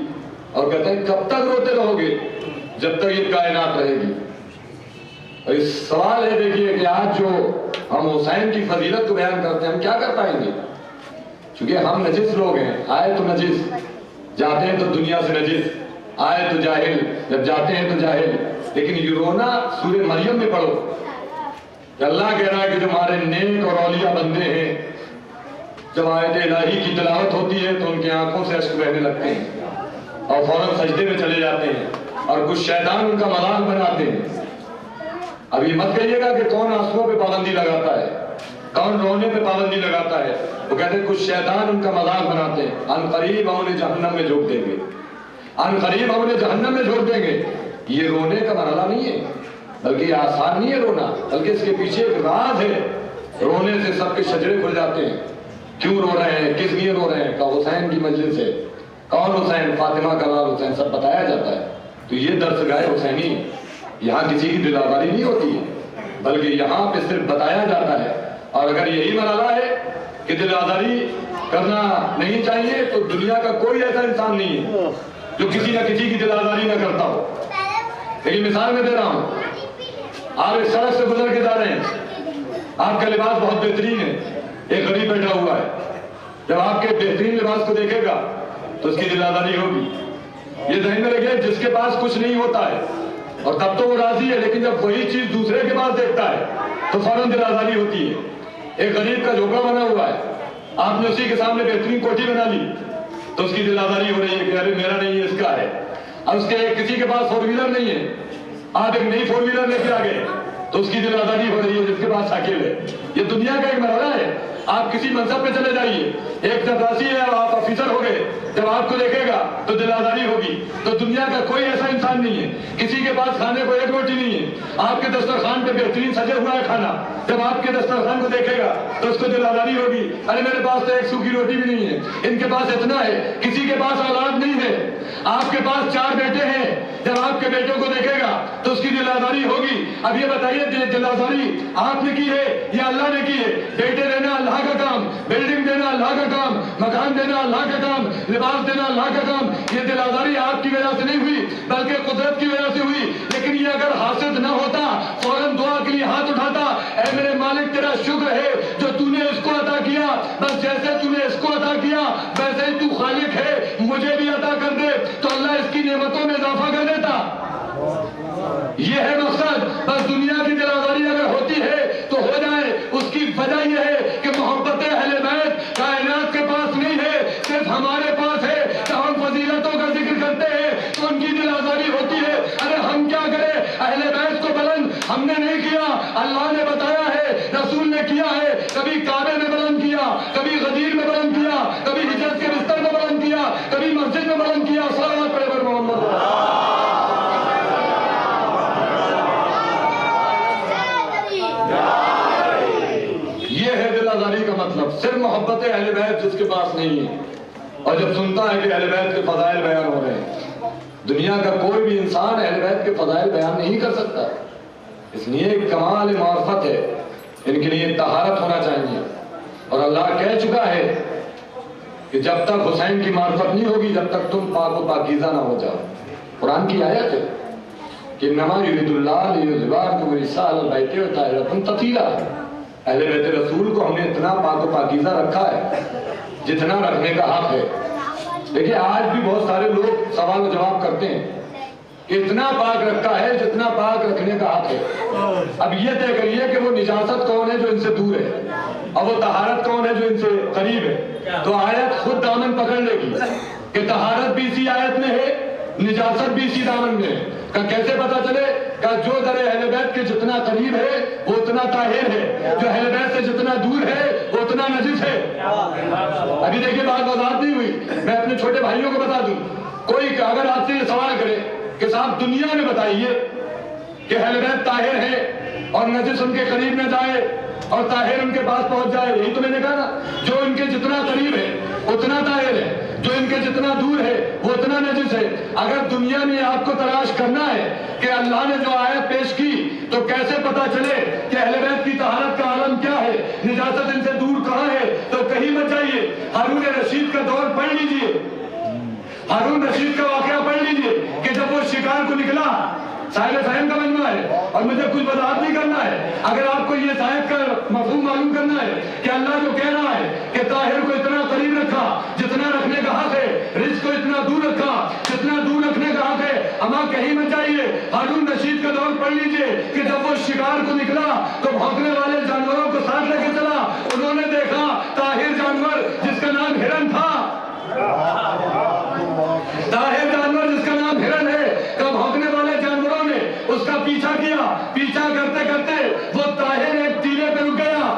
اور کہتے ہیں کب تک روتے رہو گے؟ جب تک یہ کائنات رہے گی۔ اور اس سوال ہے دیکھیے کہ آج جو ہم حسین کی فضیلت کو بیان کرتے ہیں ہم کیا کر پائیں گے؟ چونکہ ہم نجس لوگ ہیں، آئے تو نجس، جاتے ہیں تو دنیا سے نجس، آئے تو جاہل، جب جاتے ہیں تو جاہل۔ لیکن یہ رونا سورہ مریم میں پڑھو کہ اللہ کہہ رہا ہے کہ جو ہمارے نیک اور اولیاء بندے ہیں جب آیت الہی کی تلاوت ہوتی ہے تو ان کی آنکھوں سے اشک بہنے لگتے ہیں اور فوراً سجدے میں چلے جاتے ہیں اور کچھ شیطان ان کا مذاق بناتے ہیں۔ اب یہ مت کہیے گا کہ کون آنسوؤں پہ پابندی لگاتا ہے، کون رونے پہ پابندی لگاتا ہے؟ وہ کہتے ہیں کچھ شیطان ان کا مذاق بناتے ہیں، ان قریب ہم انہیں جہنم میں جھونک دیں گے، ان قریب ہم انہیں جہنم میں جھونک دیں گے۔ یہ رونے کا مرحلہ نہیں ہے، بلکہ یہ آسان نہیں ہے رونا، بلکہ اس کے پیچھے ایک راز ہے۔ رونے سے سب کے شجرے کھل جاتے ہیں۔ کیوں رو رہے ہیں، کس لیے رو رہے ہیں؟ کہ حسین کی مجلس ہے۔ کون حسین؟ فاطمہ کا لال حسین، سب بتایا جاتا ہے۔ تو یہ درسگاہ حسینی، یہاں کسی کی دل آزاری نہیں ہوتی ہے، بلکہ یہاں پہ صرف بتایا جاتا ہے۔ اور اگر یہی مرحلہ ہے کہ دل آزاری کرنا نہیں چاہیے، تو دنیا کا کوئی ایسا انسان نہیں ہے جو کسی نہ کسی کی دل آزاری نہ کرتا ہو۔ لیکن مثال میں دے رہا ہوں، آپ ایک سڑک سے گزر کے جا رہے ہیں، آپ کا لباس بہت بہترین ہے، ایک غریب بیٹھا ہوا ہے، جب آپ کے بہترین لباس کو دیکھے گا تو اس کی دل آزاری ہوگی۔ یہ ذہن میں رکھے، جس کے پاس کچھ نہیں ہوتا ہے اور تب تو وہ راضی ہے، لیکن جب وہی چیز دوسرے کے پاس دیکھتا ہے تو فوراً دل آزاری ہوتی ہے۔ ایک غریب کا جھوپڑا بنا ہوا ہے، آپ نے اسی کے سامنے بہترین کوٹھی بنا لی تو اس کی دل آزاری ہو رہی ہے کہ ارے میرا نہیں ہے، اس کا ہے۔ اب اس کے کسی کے پاس فور ویلر نہیں ہے، آپ ایک نئی فور ویلر لے کے آ گئے تو اس کی دل آزاری ہو رہی ہے جس کے پاس سائیکل ہے۔ یہ دنیا کا ایک مرحلہ ہے۔ آپ کسی منصب پہ چلے جائیے، ایک چپراسی ہے اور آپ آفیسر ہو گئے، جب آپ کو دیکھے گا تو دل آزاری ہوگی۔ تو دنیا کا کوئی ایسا انسان نہیں ہے، کسی کے پاس کھانے کو ایک روٹی نہیں ہے، آپ کے دسترخوان پہ بہترین سجے ہوا ہے کھانا، جب آپ کے دسترخوان کو دیکھے گا تو اس کو دل آزاری ہوگی، ارے میرے پاس تو ایک سوکھی روٹی بھی نہیں ہے، ان کے پاس اتنا ہے۔ کسی کے پاس اولاد نہیں ہے، آپ کے پاس 4 بیٹے ہیں، جب آپ کے بیٹوں کو دیکھے گا تو اس کی دل آزاری ہوگی۔ اب یہ بتائیے دل آزاری آپ نے کی ہے یا اللہ نے کی ہے؟ بیٹے دینا اللہ کا کام، بلڈنگ دینا اللہ کا کام، مکان دینا اللہ کا کام، لباس دینا اللہ کا کام۔ یہ دل آزاری آپ کی وجہ سے نہیں ہوئی بلکہ قدرت کی وجہ سے ہوئی۔ لیکن یہ اگر حاصل نہ ہوتا فوراً دعا کے لیے ہاتھ اٹھاتا، اے میرے مالک تیرا شکر ہے جو تو نے اس کو عطا کیا، بس جیسے تو نے اس کو عطا کیا ویسے ہی تو خالق ہے، مجھے بھی عطا کر دے، تو اللہ اس کی نعمتوں میں اضافہ کر دیتا۔ یہ ہے مقصد۔ بس دنیا کی دل آزاری اگر ہوتی ہے تو ہو جائے، اس کی وجہ یہ ہے کہ محبت اہل بیت کائنات کے پاس نہیں ہے، صرف ہمارے پاس ہے۔ جب ہم فضیلتوں کا ذکر کرتے ہیں تو ان کی دل آزاری ہوتی ہے، ارے ہم کیا کریں، اہل بیت کو بلند ہم نے نہیں کیا، اللہ نے بتایا ہے، رسول نے کیا ہے۔ کبھی کعبے میں بلند کیا، کبھی غدیر میں بلند کیا، کبھی ہجرت کے بستر میں بلند کیا، کبھی مسجد میں بلند کیا۔ صلوات پڑھے بر محمد۔ یہ ہے دل آزاری کا مطلب، صرف محبت اہل بیت جس کے پاس نہیں ہے، اور جب سنتا ہے کہ اہل بیت کے فضائل بیان ہو رہے ہیں۔ دنیا کا کوئی بھی انسان اہل بیت کے فضائل بیان نہیں کر سکتا، اس لیے ایک کمال معرفت ہے، ان کے لیے طہارت ہونا چاہیے۔ اور اللہ کہہ چکا ہے کہ جب تک حسین کی معرفت نہیں ہوگی جب تک تم پاک و پاکیزہ نہ ہو جاؤ۔ قرآن کی آیت ہے کہ انما یرید اللہ لیذہبعنکم الرجس البیت وطہرکم تطہیرا۔ اہل بیت رسول کو ہم نے اتنا پاک و پاکیزہ رکھا ہے جتنا رکھنے کا حق ہے۔ دیکھیے آج بھی بہت سارے لوگ سوال و جواب کرتے ہیں کہ اتنا پاک رکھا ہے جتنا پاک رکھنے کا حق ہے۔ اب یہ طے کریے کہ وہ نجاست کون ہے جو ان سے دور ہے اور وہ طہارت کون ہے جو ان سے قریب ہے۔ تو آیت خود دامن پکڑ لے گی کہ طہارت بھی اسی آیت میں ہے، نجاست بھی اسی دامن میں ہے۔ کہ کیسے پتا چلے کہ جو در اہل بیت کے جتنا قریب ہے وہ اتنا طاہر ہے، جو اہل بیت سے جتنا دور ہے وہ اتنا نجس ہے۔ ابھی دیکھیے بات وضاحت نہیں ہوئی، میں اپنے چھوٹے بھائیوں کو بتا دوں، کوئی اگر آپ سے یہ سوال کرے کہ صاحب دنیا میں بتائیے کہ اہل بیت طاہر ہے اور نجس ان کے قریب نہ جائے اور طاہر ان کے پاس پہنچ جائے، یہی تو میں نے کہا نا، جو ان کے جتنا قریب ہے اتنا طاہر ہے، جو ان کے جتنا دور ہے وہ اتنا نجس ہے۔ اگر دنیا میں آپ کو تلاش کرنا ہے کہ اللہ نے جو آیت پیش کی تو کیسے پتا چلے کہ اہل بیت کی طہارت کا عالم کیا ہے، نجاست ان سے دور کہاں ہے، تو کہیں مت جائیے، ہارون رشید کا دور پڑھ لیجئے، ہارون رشید کا واقعہ پڑھ لیجئے کہ جب وہ شکار کو نکلا، صاحب فہم کا مجمع ہے اور مجھے کچھ وضاحت نہیں کرنا ہے، اگر آپ کو یہ صاحب کا مفہوم معلوم کرنا ہے کہ اللہ جو کہہ رہا ہے کہ طاہر کو اتنا قریب رکھا جتنا رکھنے کا حق ہے، رزق کو اتنا دور رکھا جتنا دور رکھنے کا حق ہے، اما کہیں مت جائیے، ہارون رشید کا دور پڑھ لیجئے کہ جب وہ شکار کو نکلا تو بھونکنے والے جانوروں کو ساتھ لے کے چلا، انہوں نے دیکھا طاہر جانور جس کا نام ہرن تھا، طاہر جانور جس کا نام ہرن ہے، تو بھونکنے والے جانوروں نے اس کا پیچھا کیا، پیچھا کرتے کرتے وہ طاہر ایک ٹیلے پہ رک گیا،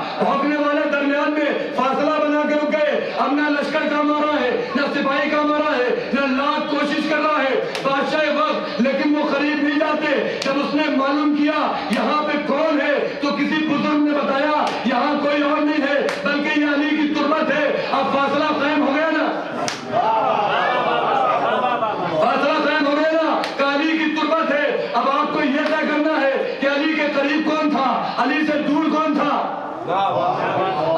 نہ لشکر کا مارا ہے، نہ سپاہی کا مارا ہے، نہ لاکھ کوشش کر رہا ہے بادشاہ وقت، لیکن وہ قریب نہیں جاتے۔ جب اس نے معلوم کیا یہاں پہ کون ہے تو کسی بزرگ نے بتایا یہاں کوئی اور نہیں ہے بلکہ یہ علی کی تربت ہے۔ اب فاصلہ قائم ہو گیا نا، فاصلہ قائم ہو گیا نا کہ علی کی تربت ہے۔ اب آپ کو یہ طے کرنا ہے کہ علی کے قریب کون تھا، علی سے دور کون تھا،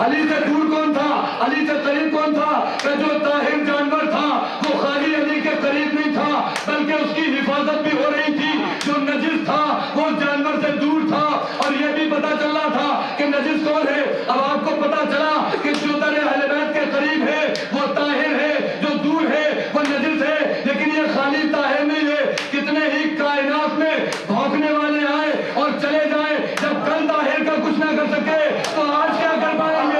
علی سے دور کون تھا، علی سے قریب کون تھا۔ کہ جو طاہر جانور تھا وہ خالی علی کے قریب نہیں تھا بلکہ اس کی حفاظت بھی ہو رہی تھی۔ جو نجس تھا وہ جانور سے دور تھا، اور یہ بھی پتا چل رہا تھا کہ نجس کون ہے۔ اب آپ کو پتا چلا کہ جو در اہل بیت کے قریب ہے وہ طاہر ہے، جو دور ہے وہ نجس ہے۔ لیکن یہ خالی طاہر نہیں ہے، کتنے ہی کائنات میں بھونکنے والے آئے اور چلے جائیں، جب کل طاہر کا کچھ نہ کر سکے تو آج کیا کر پائیں گے۔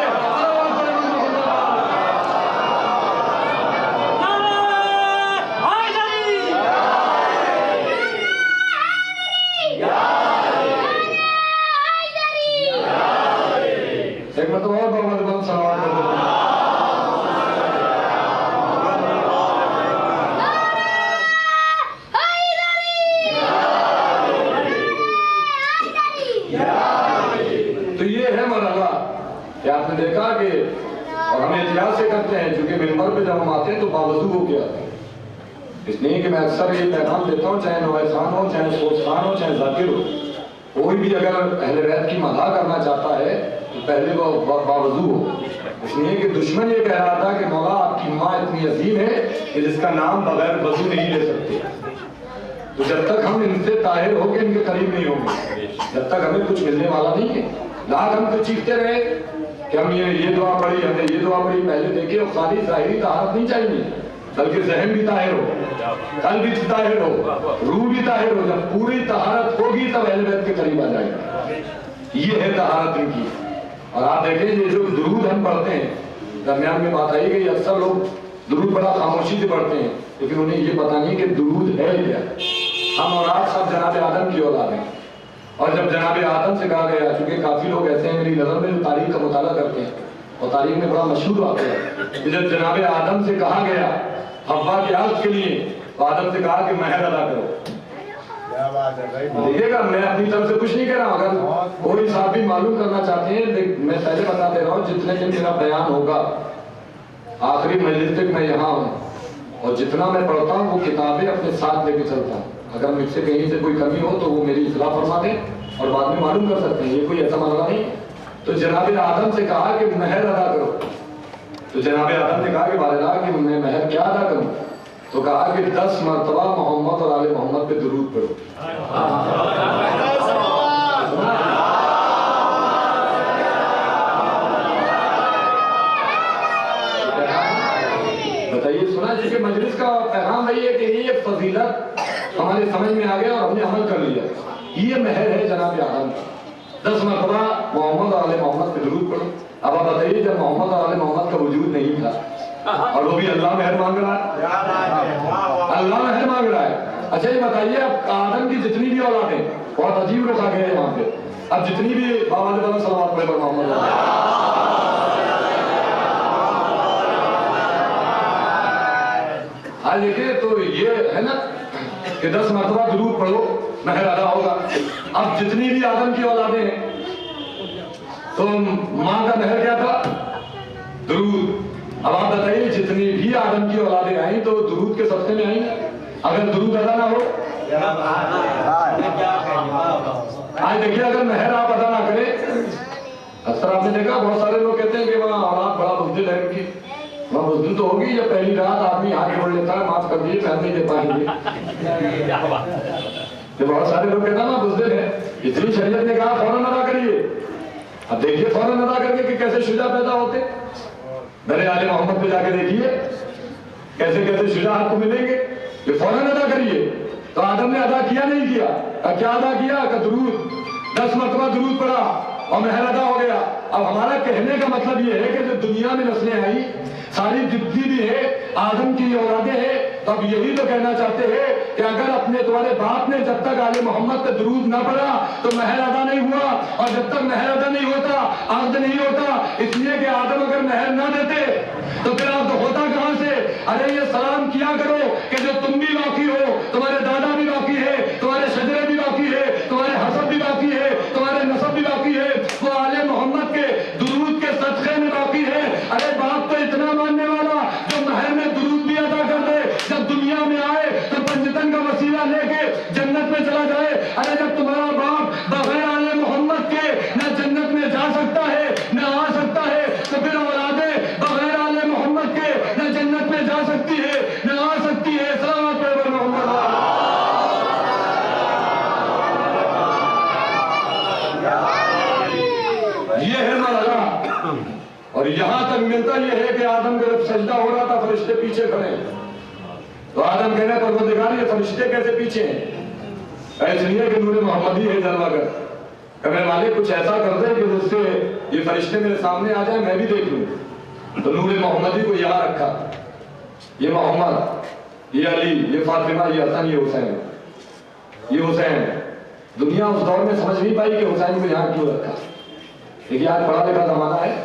ایک مرتبہ اور محمد بن صلوات تو یہ ہے مرحلہ کہ آپ نے دیکھا کہ اور ہم احتیاط سے کرتے ہیں چونکہ منبر پہ جب ہم آتے ہیں تو باوضو ہو کے آتے ہیں، اس لیے کہ میں اکثر یہ پیغام دیتا ہوں، چاہے نوائے خان ہو، چاہے سوز خان ہو، چاہے ذاکر ہو، کوئی بھی اگر اہل بیت کی مدح کرنا چاہتا ہے تو پہلے وہ باوضو ہو۔ اس لیے کہ دشمن یہ کہہ رہا تھا کہ مولا آپ کی ماں اتنی عظیم ہے کہ جس کا نام بغیر وضو نہیں لے سکتے، تو جب تک ہم ان سے طاہر ہو کے ان کے قریب نہیں ہوں گے جب تک ہمیں کچھ ملنے والا نہیں ہے۔ لاکھ ہم تو چیختے رہے کہ ہم یہ دعا پڑھی، ہم نے یہ دعا پڑھی، پہلے دیکھیے اور خالی ظاہری طہارت نہیں چاہیے بلکہ ذہن بھی طاہر ہو، قلب بھی طاہر ہو، روح بھی طاہر ہو۔ جب پوری طہارت ہوگی تب اہل بیت کے قریب آ جائے گی، یہ ہے طہارت ان کی۔ اور آپ دیکھیں یہ جو درود ہم پڑھتے ہیں، درمیان میں بات آئی گئی اکثر لوگ درود بڑا خاموشی سے پڑھتے ہیں لیکن انہیں یہ پتہ نہیں کہ درود ہے کیا۔ ہم اور آپ سب جناب آدم کی اولاد ہیں، اور جب جناب آدم سے کہا گیا، چونکہ کافی لوگ ایسے ہیں میری نظر میں جو تاریخ کا مطالعہ کرتے ہیں اور تاریخ میں بڑا مشہور واقعہ ہے کہ جب جناب آدم سے کہا گیا حوا کے عرض کے لیے تو آدم سے کہا کہ مہر ادا کرو۔ دیکھیے گا میں اپنی طرف سے کچھ نہیں کہہ رہا ہوں، اگر کوئی صاحب بھی معلوم کرنا چاہتے ہیں میں پہلے بتا دے رہا ہوں جتنے دن میرا بیان ہوگا آخری مجلس تک میں یہاں ہوں، اور جتنا میں پڑھتا ہوں وہ کتابیں اپنے ساتھ لے کے چلتا ہوں۔ اگر مجھ سے کہیں سے کوئی کمی ہو تو وہ میری اصلاح فرما دیں اور بعد میں معلوم کر سکتے ہیں، یہ کوئی ایسا مسئلہ نہیں۔ تو جناب آدم سے کہا کہ مہر ادا کرو، تو جناب آدم نے کہا کہ والدہ کہ میں مہر کیا ادا کروں، تو کہا کہ 10 مرتبہ محمد اور آل محمد پہ درود پڑھو۔ بتائیے سنا جی کہ مجلس کا پیغام وہی ہے کہ یہ فضیلت ہمارے سمجھ میں آ گیا اور ہم نے عمل کر لیا۔ یہ مہر ہے جناب آدم کا، 10 مرتبہ محمد اور آل محمد پہ درود پڑھو۔ اب آپ بتائیے جب محمد اور آل محمد کا وجود نہیں تھا اور وہ بھی اللہ مہر مانگ رہا ہے، اللہ مہر مانگ رہا ہے۔ اچھا یہ بتائیے اب آدم کی جتنی بھی اولادیں، بہت عجیب لوگ آ گئے ہیں وہاں پہ، اب جتنی بھی بابا علیہ صلوات پڑھے پر محمد آج دیکھیں تو یہ ہے نا کہ 10 مرتبہ درود پڑھو مہر ادا ہوگا۔ اب جتنی بھی آدم کی اولادیں ہیں تو ماں کا مہر کیا تھا؟ درود۔ اب آپ بتائیے جتنی بھی آدم کی اولادیں آئیں تو درود کے صدقے میں آئیں، اگر درود ادا نہ ہو آج دیکھیے اگر مہر آپ ادا نہ کریں، اکثر آپ نے دیکھا بہت سارے لوگ کہتے ہیں کہ وہاں اولاد بڑا بزدل ہے ان کی، وہاں بزدل تو ہوگی جب پہلی رات آدمی ہاتھ جوڑ لیتا ہے معاف کر دیجیے میں نہیں دے پائیں گے، تو بہت سارے لوگ کہتے ہیں نا بزدل ہے، اتنی شریعت نے کہا فوراً ادا کریے۔ اب دیکھیے فوراً ادا کر کے کہ کیسے شجاع پیدا ہوتے، میرے آل محمد پہ جا کے دیکھیے کیسے کیسے شجاعت کو ملیں گے کہ فوراً ادا کریے۔ تو آدم نے ادا کیا نہیں کیا، کیا ادا کیا کہ درود 10 مرتبہ درود پڑھا اور مہر ادا ہو گیا۔ اب ہمارا کہنے کا مطلب یہ ہے کہ جو دنیا میں نسلیں آئی ساری جتنی بھی ہے آدم کی اولادیں ہیں، تو اب یہی تو کہنا چاہتے ہیں کہ اگر اپنے تمہارے باپ نے جب تک آل محمد پہ درود نہ پڑھا تو مہر ادا نہیں ہوا، اور جب تک مہر ادا نہیں ہوتا عقد نہیں ہوتا، اس لیے کہ آدم اگر مہر نہ دیتے تو پھر آپ کو ہوتا کہاں سے؟ ارے یہ سلام کیا کرو کہ جو تم بھی باقی ہو، تمہارے دادا بھی باقی ہے، تمہارے شجرے بھی باقی ہے، تمہارے حسب بھی باقی ہے، تمہارے نسب بھی باقی ہے، وہ آل محمد کے درود کے صدقے میں باقی ہے۔ ارے باپ تو اتنا ماننے والا جو مہر میں درود بھی ادا کر دے، جب دنیا میں آئے تو پنجتن کا وسیلہ لے کے جنت میں چلا جائے۔ ارے جب تمہارا باپ بغیر آل محمد کے نہ جنت میں جا سکتا ہے نہ آ سکتا ہے، تو پھر اولادیں بغیر آل محمد کے نہ جنت میں جا سکتی ہے نہ آ سکتی ہے۔ صلوات پر محمد۔ یہ ہے مرحلہ، اور یہاں تک ملتا یہ ہے کہ آدم کا جب سجدہ ہو رہا تھا فرشتے پیچھے کھڑے ہیں، تو آدم کہنے پروردگار یہ فرشتے کیسے پیچھے ہیں؟ ایسے نہیں ہے کہ نور محمدی ہے جلوہ گر، کہنے والے کچھ ایسا کر دے کہ اس سے یہ فرشتے میرے سامنے آ جائیں میں بھی دیکھ لوں۔ تو نور محمدی کو یہاں رکھا، یہ محمد، یہ علی، یہ فاطمہ، یہ حسن، یہ حسین، یہ حسین۔ دنیا اس دور میں سمجھ نہیں پائی کہ حسین کو یہاں کیوں رکھا، لیکن آج پڑھا لکھا زمانہ ہے،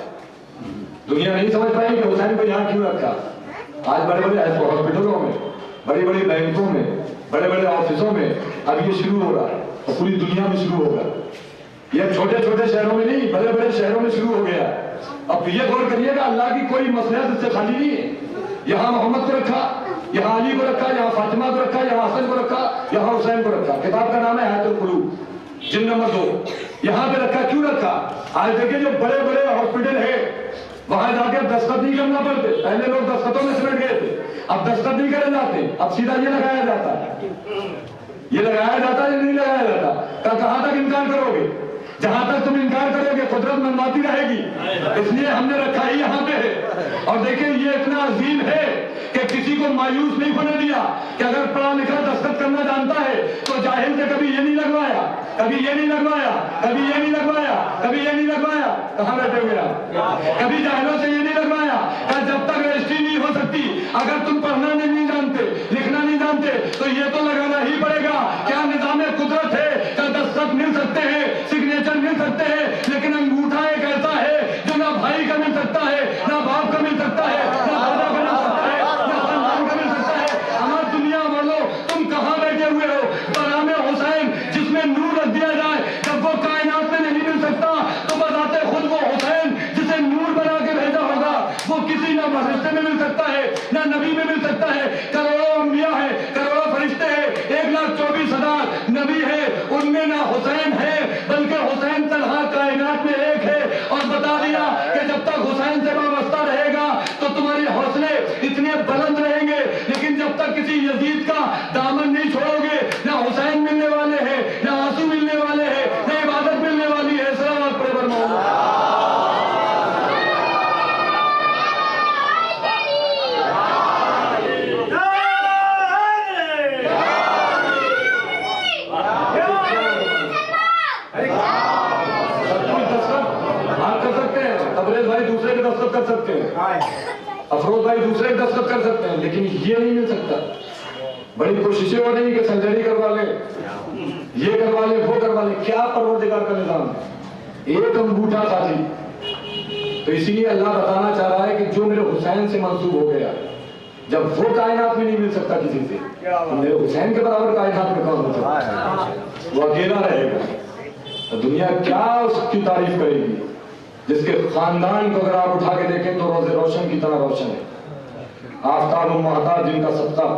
دنیا نہیں سمجھ پائی کہ حسین کو یہاں کیوں رکھا۔ آج بڑے بڑے ہاسپٹلوں میں، بڑی بڑی بینکوں میں، بڑے بڑے آفسوں میں اب یہ شروع ہو رہا ہے، اور پوری دنیا میں شروع ہوگا۔ یہ چھوٹے چھوٹے شہروں میں نہیں، بڑے بڑے شہروں میں شروع ہو گیا۔ اب یہ غور کریے گا اللہ کی کوئی مصلحت اس سے خالی نہیں ہے۔ یہاں محمد کو رکھا، یہاں علی کو رکھا، یہاں فاطمہ کو رکھا، یہاں حسن کو رکھا، یہاں حسین کو رکھا۔ کتاب کا نام ہے حیات القلوب، جلد نمبر 2۔ یہاں پہ رکھا، کیوں رکھا؟ آج دیکھیں جو بڑے بڑے ہاسپٹل ہے وہاں جا کے دستخط نہیں کرنا پڑتے، پہلے لوگ دستخطوں میں سمٹ گئے تھے، اب دستخط نہیں کرے جاتے، اب سیدھا یہ لگایا جاتا ہے، یہ لگایا جاتا ہے یا نہیں لگایا جاتا؟ کہاں تک انکار کرو گے؟ جہاں تک تم انکار کرو گے قدرت منواتی رہے گی، اس لیے ہم نے رکھا ہی یہاں پہ ہے۔ اور دیکھیں یہ اتنا عظیم ہے کہ کسی کو مایوس نہیں ہونے دیا کہ اگر پڑھا لکھا دستخط کرنا جانتا ہے تو جاہل سے کبھی یہ نہیں لگوایا، کبھی یہ نہیں لگوایا، کبھی یہ نہیں لگوایا، کبھی یہ نہیں لگوایا۔ کہاں بیٹھے ہوئے آپ؟ کبھی جاہلوں سے یہ نہیں لگوایا کہ جب تک رجسٹری نہیں ہو سکتی، اگر تم پڑھنا نہیں جانتے، لکھنا نہیں جانتے تو یہ تو لگانا ہی پڑے گا۔ کیا نظام قدرت ہے کہ دستخط مل سکتے ہیں، سگنیچر مل سکتے ہیں، لیکن انگوٹھا ایک ایسا ہے جو نہ بھائی کا مل سکتا ہے، نہ باپ کا مل سکتا ہے، نہ دادا کا مل سکتا ہے، نہ خاندان کا مل سکتا ہے۔ ہمارے دنیا والوں تم کہاں بیٹھے ہوئے ہو؟ بنام حسین جس میں نور رکھ دیا جائے، جب وہ کائنات میں نہیں مل سکتا تو بذات خود وہ حسین جسے نور بنا کے بھیجا ہوگا وہ کسی نہ فرشتے میں مل سکتا ہے نہ نبی میں مل سکتا ہے۔ کروڑوں انبیاء ہے، کروڑوں فرشتے ہیں، 1,24,000 نبی ہے، ان میں نہ حسین ہے بلکہ حسین تنہا کائنات میں ایک ہے۔ اور بتا دیا کہ جب تک حسین سے وابستہ رہے گا تو تمہارے حوصلے اتنے بلند رہیں گے، لیکن جب تک کسی یزید کا دامن نہیں چھوڑو گے نہ حسین ملنے والے ہیں، نہ آنسو ملنے والے ہیں، نہ عبادت ملنے والی ہے۔ صلوات پر محمد۔ کر سکتے ہیں، افروز بھائی دوسرے دستخط کر سکتے ہیں، لیکن یہ نہیں مل سکتا۔ بڑی کوششیں ہو رہی کہ سرجری کروا لیں، یہ کروا لیں، وہ کروا لیں، کیا پروردگار کا نظام ہے؟ ایک انگوٹھا خالی۔ تو اسی لیے اللہ بتانا چاہ رہا ہے کہ جو میرے حسین سے منسوب ہو گیا، جب وہ کائنات میں نہیں مل سکتا کسی سے، تو میرے حسین کے برابر کائنات میں کون ہو سکتا ہے؟ وہ اکیلا رہے گا۔ دنیا کیا اس کی تعریف کرے گی جس کے خاندان کو اگر آپ اٹھا کے دیکھیں تو روز روشن کی طرح روشن ہے، آفتاب و مہتاب جن کا صدقہ،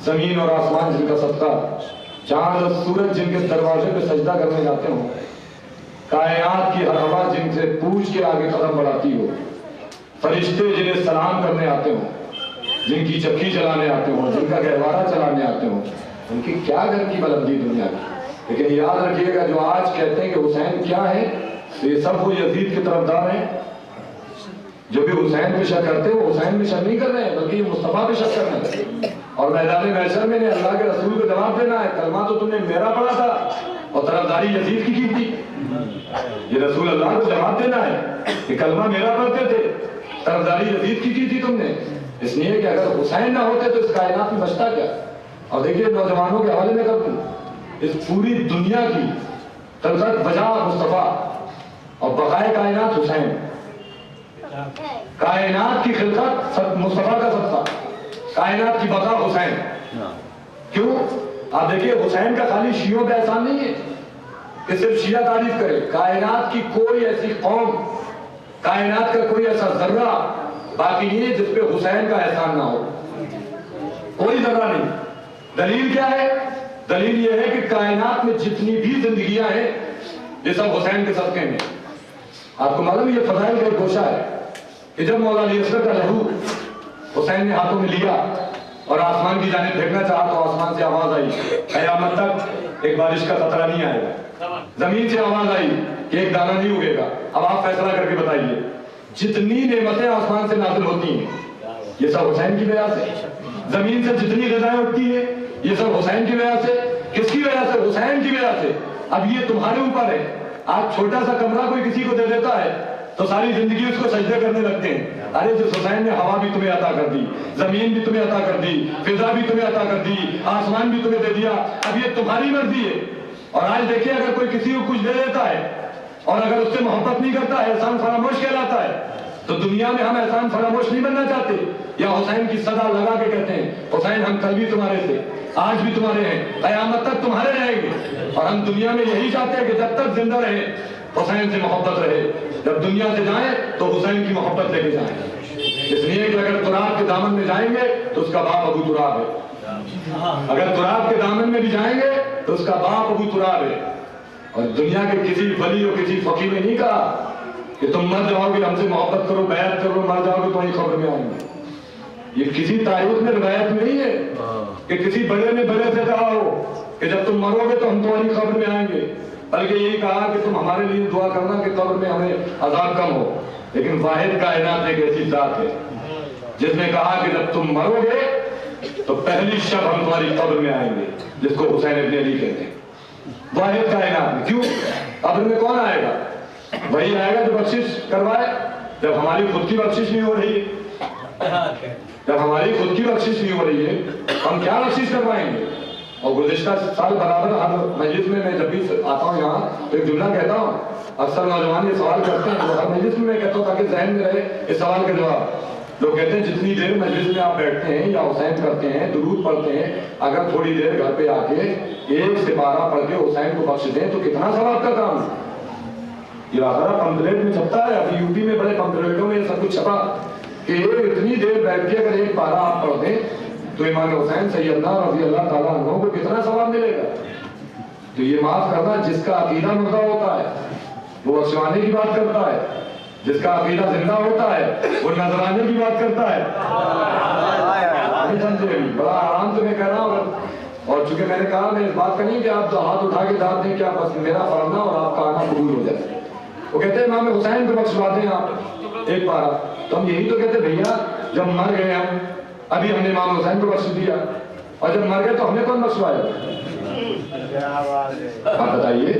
زمین اور آسمان جن کا صدقہ، چاند اور سورج جن کے دروازے پہ سجدہ کرنے جاتے ہوں، کائنات کی ہر ہوا جن سے پوچھ کے آگے قدم بڑھاتی ہو، فرشتے جنہیں سلام کرنے آتے ہوں، جن کی چکی چلانے آتے ہوں، جن کا گہوارہ چلانے آتے ہوں، ان کی کیا گھر کی بلندی دنیا کی۔ لیکن یاد رکھیے گا جو آج کہتے ہیں کہ حسین کیا ہے، یہ سب وہ یزید کی طرفدار ہیں۔ جو بھی حسین پہ شک کرتے ہیں وہ حسین پہ شک نہیں کر رہے ہیں بلکہ یہ مصطفیٰ پہ شک کر رہے ہیں۔ اور میدان محشر میں نے اللہ کے رسول کو جواب دینا ہے، کلمہ تو تم نے میرا پڑھا تھا اور طرفداری یزید کی تھی۔ یہ رسول اللہ کو جواب دینا ہے کہ کلمہ میرا پڑھتے تھے، طرفداری یزید کی تھی تم نے، اس لیے کہ اگر حسین نہ ہوتے تو اس کائنات میں بچتا کیا۔ اور دیکھیے نوجوانوں کے حوالے میں کر دوں، اس پوری دنیا کی خلقت بجا مصطفیٰ اور بقائے کائنات حسین۔ کائنات کی خلقت مصطفیٰ کا صدقہ، کائنات کی بقا حسین. کیوں؟ آپ دیکھیے حسین کا خالی شیعوں پہ احسان نہیں ہے کہ صرف شیعہ تعریف کرے. کائنات کی کوئی ایسی قوم، کائنات کا کوئی ایسا ذرہ باقی نہیں ہے جس پہ حسین کا احسان نہ ہو. کوئی ذرہ نہیں. دلیل کیا ہے؟ دلیل یہ ہے کہ کائنات میں جتنی بھی زندگیاں ہیں یہ سب حسین کے صدقے میں. آپ کو معلوم یہ فضائل کا ایک گوشہ ہے کہ جب مولا علی اصغر کا لہو حسین نے ہاتھوں میں لیا اور آسمان کی جانب پھینکنا چاہا تو آسمان سے آواز آئی قیامت تک ایک بارش کا خطرہ نہیں آئے گا. زمین سے آواز آئی کہ ایک دانہ نہیں اگے گا. اب آپ فیصلہ کر کے بتائیے جتنی نعمتیں آسمان سے نازل ہوتی ہیں یہ سب حسین کی وجہ سے. زمین سے جتنی غذائیں اٹھتی ہیں یہ سب حسین کی وجہ سے. کس کی وجہ سے؟ حسین کی وجہ سے. اب یہ تمہارے اوپر ہے. آپ چھوٹا سا کمرہ کوئی کسی کو دے دیتا ہے تو ساری زندگی اس کو سجدے کرنے لگتے ہیں. ارے جس حسین نے ہوا بھی تمہیں عطا کر دی، زمین بھی تمہیں عطا کر دی، فضا بھی تمہیں عطا کر دی، آسمان بھی تمہیں دے دیا، اب یہ تمہاری مرضی ہے. اور آج دیکھیے اگر کوئی کسی کو کچھ دے دیتا ہے اور اگر اس سے محبت نہیں کرتا ہے احسان فراموش کہلاتا ہے. تو دنیا میں ہم احسان فراموش نہیں بننا چاہتے یا حسین کی صدا لگا کے کہتے ہیں حسین ہم کل بھی تمہارے تھے، آج بھی تمہارے ہیں، قیامت تک تمہارے رہیں گے. اور ہم دنیا میں یہی چاہتے ہیں کہ جب تک زندہ رہیں حسین سے محبت رہے، جب دنیا سے جائیں تو حسین کی محبت لے کے جائیں. اس لیے کہ اگر تراب کے دامن میں جائیں گے تو اس کا باپ ابو تراب ہے، اگر تراب کے دامن میں بھی جائیں گے تو اس کا باپ ابو تراب ہے. اور دنیا کے کسی ولی اور کسی فقیر نے نہیں کہا کہ تم مر جاؤ گے ہم سے محبت کرو بیعت کرو مر جاؤ گے تو ہی خبر میں آئیں گے. یہ کسی تاریخ میں روایت میں نہیں ہے کہ کسی بڑے نے بڑے سے کہا ہو کہ جب تم مرو گے تو ہم تمہاری خبر میں آئیں گے، بلکہ یہی کہا کہ تم ہمارے لیے دعا کرنا کہ قبر میں ہمیں عذاب کم ہو. لیکن واحد کائنات ایک ایسی ذات ہے جس نے کہا کہ جب تم مرو گے تو پہلی شب ہم تمہاری قبر میں آئیں گے، جس کو حسین ابن علی کہتے ہیں. واحد کائنات میں. کیوں؟ قبر میں کون آئے گا؟ وہی آئے گا جو بخشش کروائے. جب ہماری خود کی بخشش نہیں ہو رہی ہے، جب ہماری خود کی بخشش نہیں ہو رہی ہے ہم کیا بخشش کروائیں گے؟ اور گزشتہ سال برابر ہر مجلس میں جب بھی آتا ہوں یہاں تو ایک جملہ کہتا ہوں. اکثر نوجوان یہ سوال کرتے ہیں تو ہر مجلس میں کہتا ہوں تاکہ ذہن میں رہے اس سوال کا جواب. لوگ کہتے ہیں جتنی دیر مجلس میں آپ بیٹھتے ہیں یا حسین کرتے ہیں درود پڑھتے ہیں اگر تھوڑی دیر گھر پہ آ کے ایک سپارہ پڑھ کے حسین کو بخش دیں تو کتنا ثواب کا کام ہے. یہ آخرا پمپلیٹ میں چھپتا ہے. ابھی یو پی میں بڑے پمپلیٹوں میں یہ سب کچھ چھپا کہ اتنی دیر بیٹھ کے اگر ایک پارہ آپ پڑھ دیں تو امام حسین سیدنا رضی اللہ تعالیٰ عنہ کو کتنا ثواب ملے گا. تو یہ معاف کرنا جس کا عقیدہ مردہ ہوتا ہے وہ بخشوانے کی بات کرتا ہے، جس کا عقیدہ زندہ ہوتا ہے وہ نذرانے کی بات کرتا ہے. بڑا آرام سے میں کہہ رہا ہوں. اور چونکہ میں نے کہا میں اس بات کا نہیں کہ آپ ہاتھ اٹھا کے داد دیں کیا بس میرا پڑھنا اور آپ کا آنا قبول ہو جائے. وہ کہتے ہیں امام حسین کو بخشوا دیں آپ ایک پارہ. تو ہم یہی تو کہتے بھیا جب مر گئے ہم ابھی ہم نے امام حسین کو بخش دیا اور جب مر گئے تو ہمیں کون بخشوایا؟ آپ بتائیے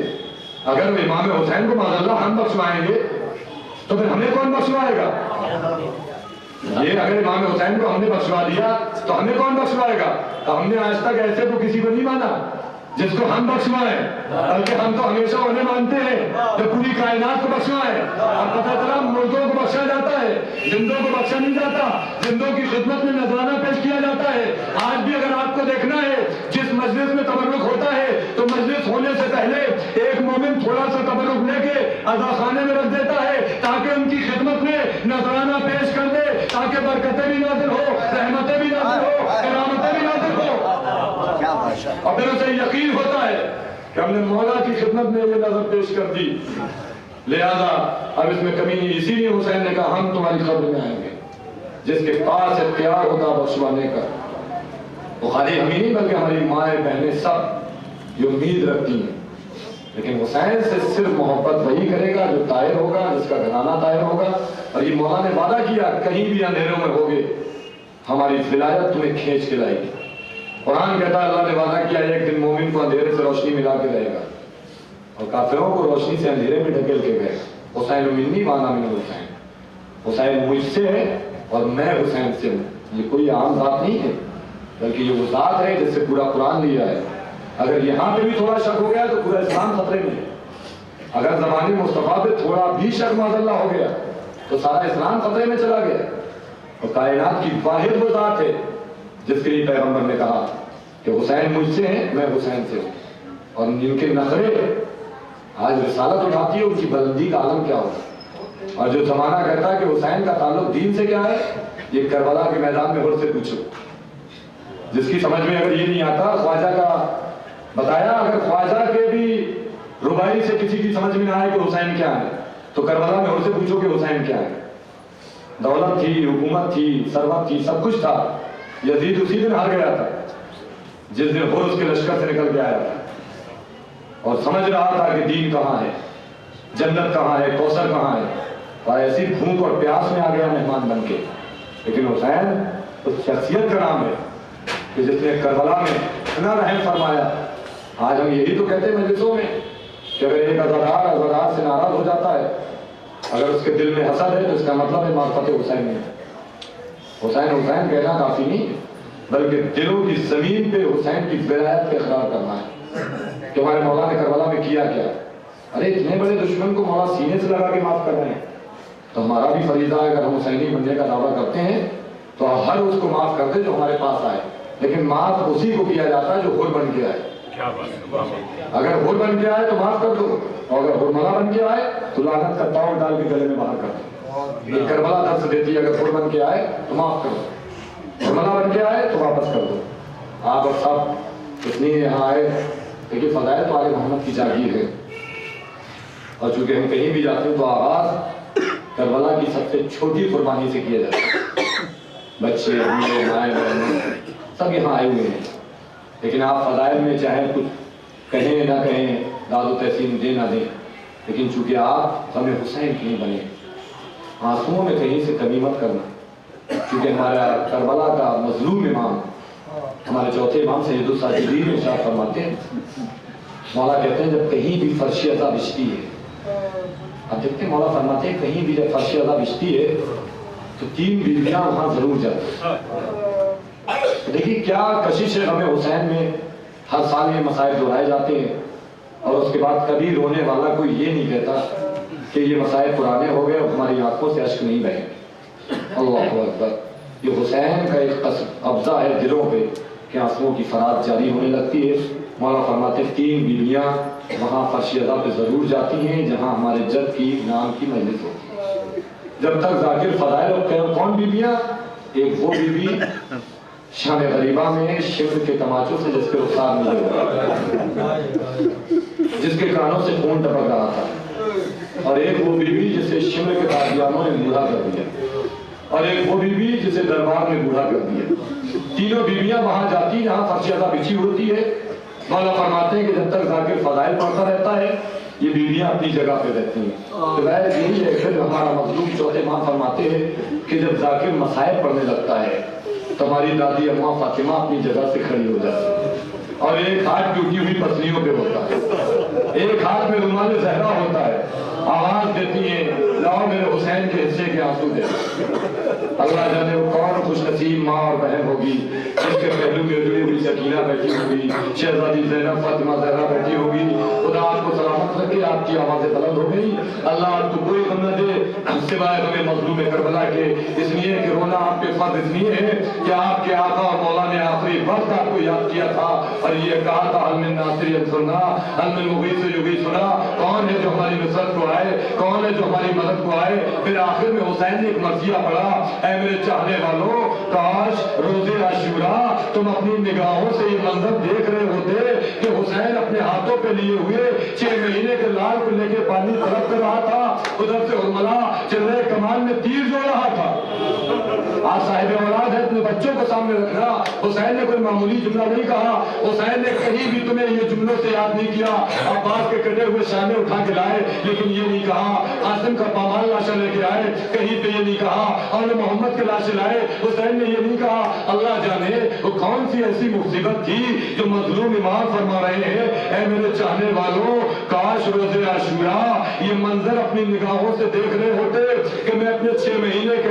اگر امام حسین کو معاذ اللہ ہم بخشوائیں گے تو پھر ہمیں کون بخشوائے گا؟ یہ اگر امام حسین کو ہم نے بخشوا دیا تو ہمیں کون بخشوائے گا؟ ہم نے آج تک ایسے تو کسی کو نہیں مانا جس کو ہم بخشوائیں، بلکہ ہم تو ہمیشہ انہیں مانتے ہیں جو پوری کائنات کو بخشوائیں. اور پتہ چلا مردوں کو بخشا جاتا ہے، زندوں کو بخشا نہیں جاتا. زندوں کی خدمت میں نذرانہ پیش کیا جاتا ہے. آج بھی اگر آپ کو دیکھنا ہے جس مجلس میں تبرک ہوتا ہے تو مجلس ہونے سے پہلے ایک مومن تھوڑا سا تبرک لے کے عزا خانے میں رکھ دیتا ہے تاکہ ان کی خدمت میں نذرانہ پیش کر دے، تاکہ برکتیں بھی نازل ہو، رحمتیں بھی نازل ہو، کرامتیں بھی نازل ہو. اور پھر اسے یقین ہوتا ہے کہ ہم نے مولا کی خدمت میں یہ نظر پیش کر دی لہذا اب اس میں کمی نہیں. اسی لیے حسین نے کہا ہم تمہاری قبر میں آئیں گے. جس کے پاس اختیار ہوتا بخشوانے کا وہ خالی ہم ہی نہیں بلکہ ہماری مائیں بہنیں سب یہ امید رکھتی ہیں. لیکن حسین سے صرف محبت وہی کرے گا جو طاہر ہوگا، جس کا گھرانہ طاہر ہوگا. اور یہ مولا نے وعدہ کیا کہیں بھی اندھیروں میں ہوگے ہماری ولایت تمہیں کھینچ کے لائے گی. قرآن کہتا ہے اللہ نے وعدہ کیا ایک دن مومن کو اندھیرے سے روشنی ملا کے رہے گا اور کافروں کو روشنی سے اندھیرے میں ڈھکیل کے گئے گا. حسین منی وانا من حسین. حسین مجھ سے ہے اور میں حسین سے ہوں. یہ کوئی عام ذات نہیں ہے بلکہ یہ وہ ذات ہے جس سے پورا قرآن لیا ہے. اگر یہاں پہ بھی تھوڑا شک ہو گیا تو پورا اسلام خطرے میں ہے. اگر زمانے مصطفیٰ پہ تھوڑا بھی شک معاذ اللہ ہو گیا تو سارا اسلام خطرے میں چلا گیا. اور کائنات کی واحد وہ ذات ہے جس کے لیے پیغمبر نے کہا کہ حسین مجھ سے ہیں، میں حسین سے ہوں. اور جن کے نخرے آج رسالت اٹھاتی ہے ان کی بلندی کا عالم کیا ہوگا. اور جو زمانہ کہتا ہے کہ حسین کا تعلق دین سے کیا ہے، یہ کربلا کے میدان میں غور سے پوچھو. جس کی سمجھ میں اگر یہ نہیں آتا، خواجہ کا بتایا، اگر خواجہ کے بھی ربائی سے کسی کی سمجھ میں نہ آئے کہ حسین کیا ہے تو کربلا میں غور سے پوچھو کہ حسین کیا ہے. دولت تھی، حکومت تھی، ثروت تھی، سب کچھ تھا. یزید اسی دن ہار گیا تھا جس دن غور اس کے لشکر سے نکل کے آیا تھا اور سمجھ رہا تھا کہ دین کہاں ہے، جنت کہاں ہے، کوثر کہاں ہے. اور ایسی بھوک اور پیاس میں آ گیا مہمان بن کے. لیکن حسین اس شخصیت کا نام ہے کہ جس نے کربلا میں اتنا رحم فرمایا. آج ہم یہی تو کہتے ہیں مجلسوں میں کہ اگر ایک عزادار سے ناراض ہو جاتا ہے، اگر اس کے دل میں حسد ہے تو اس کا مطلب ہے معرفت حسین نہیں. حسین حسین کہنا کافی نہیں بلکہ دلوں کی زمین پہ حسین کی ولایت پہ اقرار کرنا ہے کہ ہمارے مولا نے کربلا میں کیا کیا. ارے اتنے بڑے دشمن کو مولا سینے سے لگا کے معاف کر رہے ہیں تو ہمارا بھی فریضہ ہے اگر ہم حسینی بننے کا دعویٰ کرتے ہیں تو ہر اس کو معاف کر دے جو ہمارے پاس آئے. لیکن معاف اسی کو کیا جاتا ہے جو حر بن کے آئے. اگر حر بن کے آئے تو معاف کر دو، اور اگر حرملا بن کے آئے تو لعنت کا تاؤ ڈال کے گلے میں باہر کر دو. یہ کربلا درس دیتی ہے، اگر حر بن کے آئے تو معاف کر دو، حرملا بن کے آئے تو واپس کر دو. آپ اور سب اتنی یہاں آئے لیکن فضائل تو آل محمد کی جاگیر ہے. اور چونکہ ہم کہیں بھی جاتے ہیں تو آغاز کربلا کی سب سے چھوٹی قربانی سے کیا جاتا ہے. بچے، بوڑھے، مائیں، بہنیں سب یہاں آئے ہوئے ہیں. لیکن آپ فضائل میں چاہے کچھ کہیں نہ کہیں، داد و تحسین دے نہ دیں، لیکن چونکہ آپ ہمیں حسین کی نہیں بنے، آنسوؤں میں کہیں سے کمی مت کرنا. چونکہ ہمارا کربلا کا مظلوم امام، ہمارے چوتھے امام سید الساجدین ارشاد فرماتے ہیں، مولا کہتے ہیں جب کہیں بھی فرش عذاب بچتی ہے، اب دیکھتے ہیں مولا فرماتے ہیں کہیں بھی جب فرش عذاب بچتی ہے تو 3 بیویاں وہاں ضرور جاتی. دیکھیے کیا کشش ہے ہمیں حسین میں. ہر سال یہ مسائل دہرائے جاتے ہیں اور اس کے بعد کبھی رونے والا کوئی یہ نہیں کہتا کہ یہ مسائل پرانے ہو گئے اور ہماری آنکھوں سے اشک نہیں بہے. اللہ اکبر. یہ حسین کا ایک قبضہ ہے دلوں پہ کہ آنسوؤں کی فرات جاری ہونے لگتی ہے. مولا فرماتے 3 بیویاں وہاں فرش عذاب پہ ضرور جاتی ہیں جہاں ہمارے جد کی نام کی مجلس ہوتی ہے. جب تک ذاکر فضائل اور کون بیویاں؟ ایک وہ بیوی شام غریبہ میں شمر کے تماچوں سے جس کے رخسار نہیں ہوا، جس کے کانوں سے خون ٹپک رہا تھا، اور ایک وہ بیوی جسے شمر کے قادیانوں نے بوڑھا کر دیا، اور ایک وہ بیوی جسے دربار میں بوڑھا کر دیا. تینوں بیویاں وہاں جاتی جہاں فرش عذاب بچھی ہوتی ہے. مولا فرماتے ہیں کہ جب تک ذاکر فضائل پڑھتا رہتا ہے یہ بیویاں اپنی جگہ پہ رہتی ہیں. تو ظاہر یہی ہے پھر ہمارا مظلوم چوتھے امام فرماتے ہیں کہ جب ذاکر مسائل پڑھنے لگتا ہے تو ہماری دادی اماں فاطمہ اپنی جگہ سے کھڑی ہو جاتی ہے اور ایک ہاتھ ٹوٹی ہوئی پسلیوں پہ ہوتا ہے، ایک ہاتھ میں رومال زہرا ہوتا ہے. آواز دیتی ہے لاؤ میرے حسین کے حصے کے آنسو دے. اللہ جانے وہ کون خوش نصیب ماں اور بہن ہوگی جس کے پہلو میں اجڑی ہوئی سکینہ بیٹھی ہوگی، شہزادی زینب فاطمہ زہرا بیٹھی ہوگی. خدا آپ کو سلامت رکھے، آپ کی آوازیں بلند ہو گئی. اللہ آپ کو کوئی غم نہ دے سوائے ہمیں مظلوم کربلا کے. اس لیے کہ رونا آپ پہ فرض اس لیے ہے کہ آپ کے آقا اور مولا نے آخری وقت آپ کو یاد کیا تھا اور یہ کہا تھا حل من ناصر ینصرنا حل من مغیث یغیثنا. کون ہے جو ہماری نصرت کو آئے، کون ہے جو ہماری مدد کو آئے. پھر آخر میں حسین نے ایک مرثیہ پڑھا، اے میرے چاہنے والوں کاش روزے عاشوراء تم اپنی نگاہوں سے یہ منظر دیکھ رہے ہوتے کہ حسین اپنے ہاتھوں پہ لیے ہوئے 6 مہینے کے لال کو لے کے پانی طلب کر رہا تھا، ادھر سے حرملا چلے کمان میں تیر جو رہا تھا. آج صاحب اولاد ہے اپنے بچوں کو سامنے رکھنا. حسین نے کوئی معمولی جملہ نہیں کہا، حسین نے کہیں بھی تمہیں یہ جملوں سے یاد نہیں کیا. عباس کے کٹے ہوئے شانے اٹھا کے لائے لیکن یہ نہیں کہا قاسم کا پامال لاشا لے کے آئے، کہیں پہ یہ نہیں کہا اور محمد کے لاشیں لائے. حسین نے یہ نہیں کہا. اللہ جانے وہ کون سی ایسی مصیبت تھی جو مظلوم امام فرما رہے ہیں اے میرے چاہنے والوں کاش روزے عاشوراء یہ منظر اپنی نگاہوں سے دیکھ رہے ہوتے کہ میں اپنے 6 مہینے کے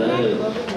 Hey.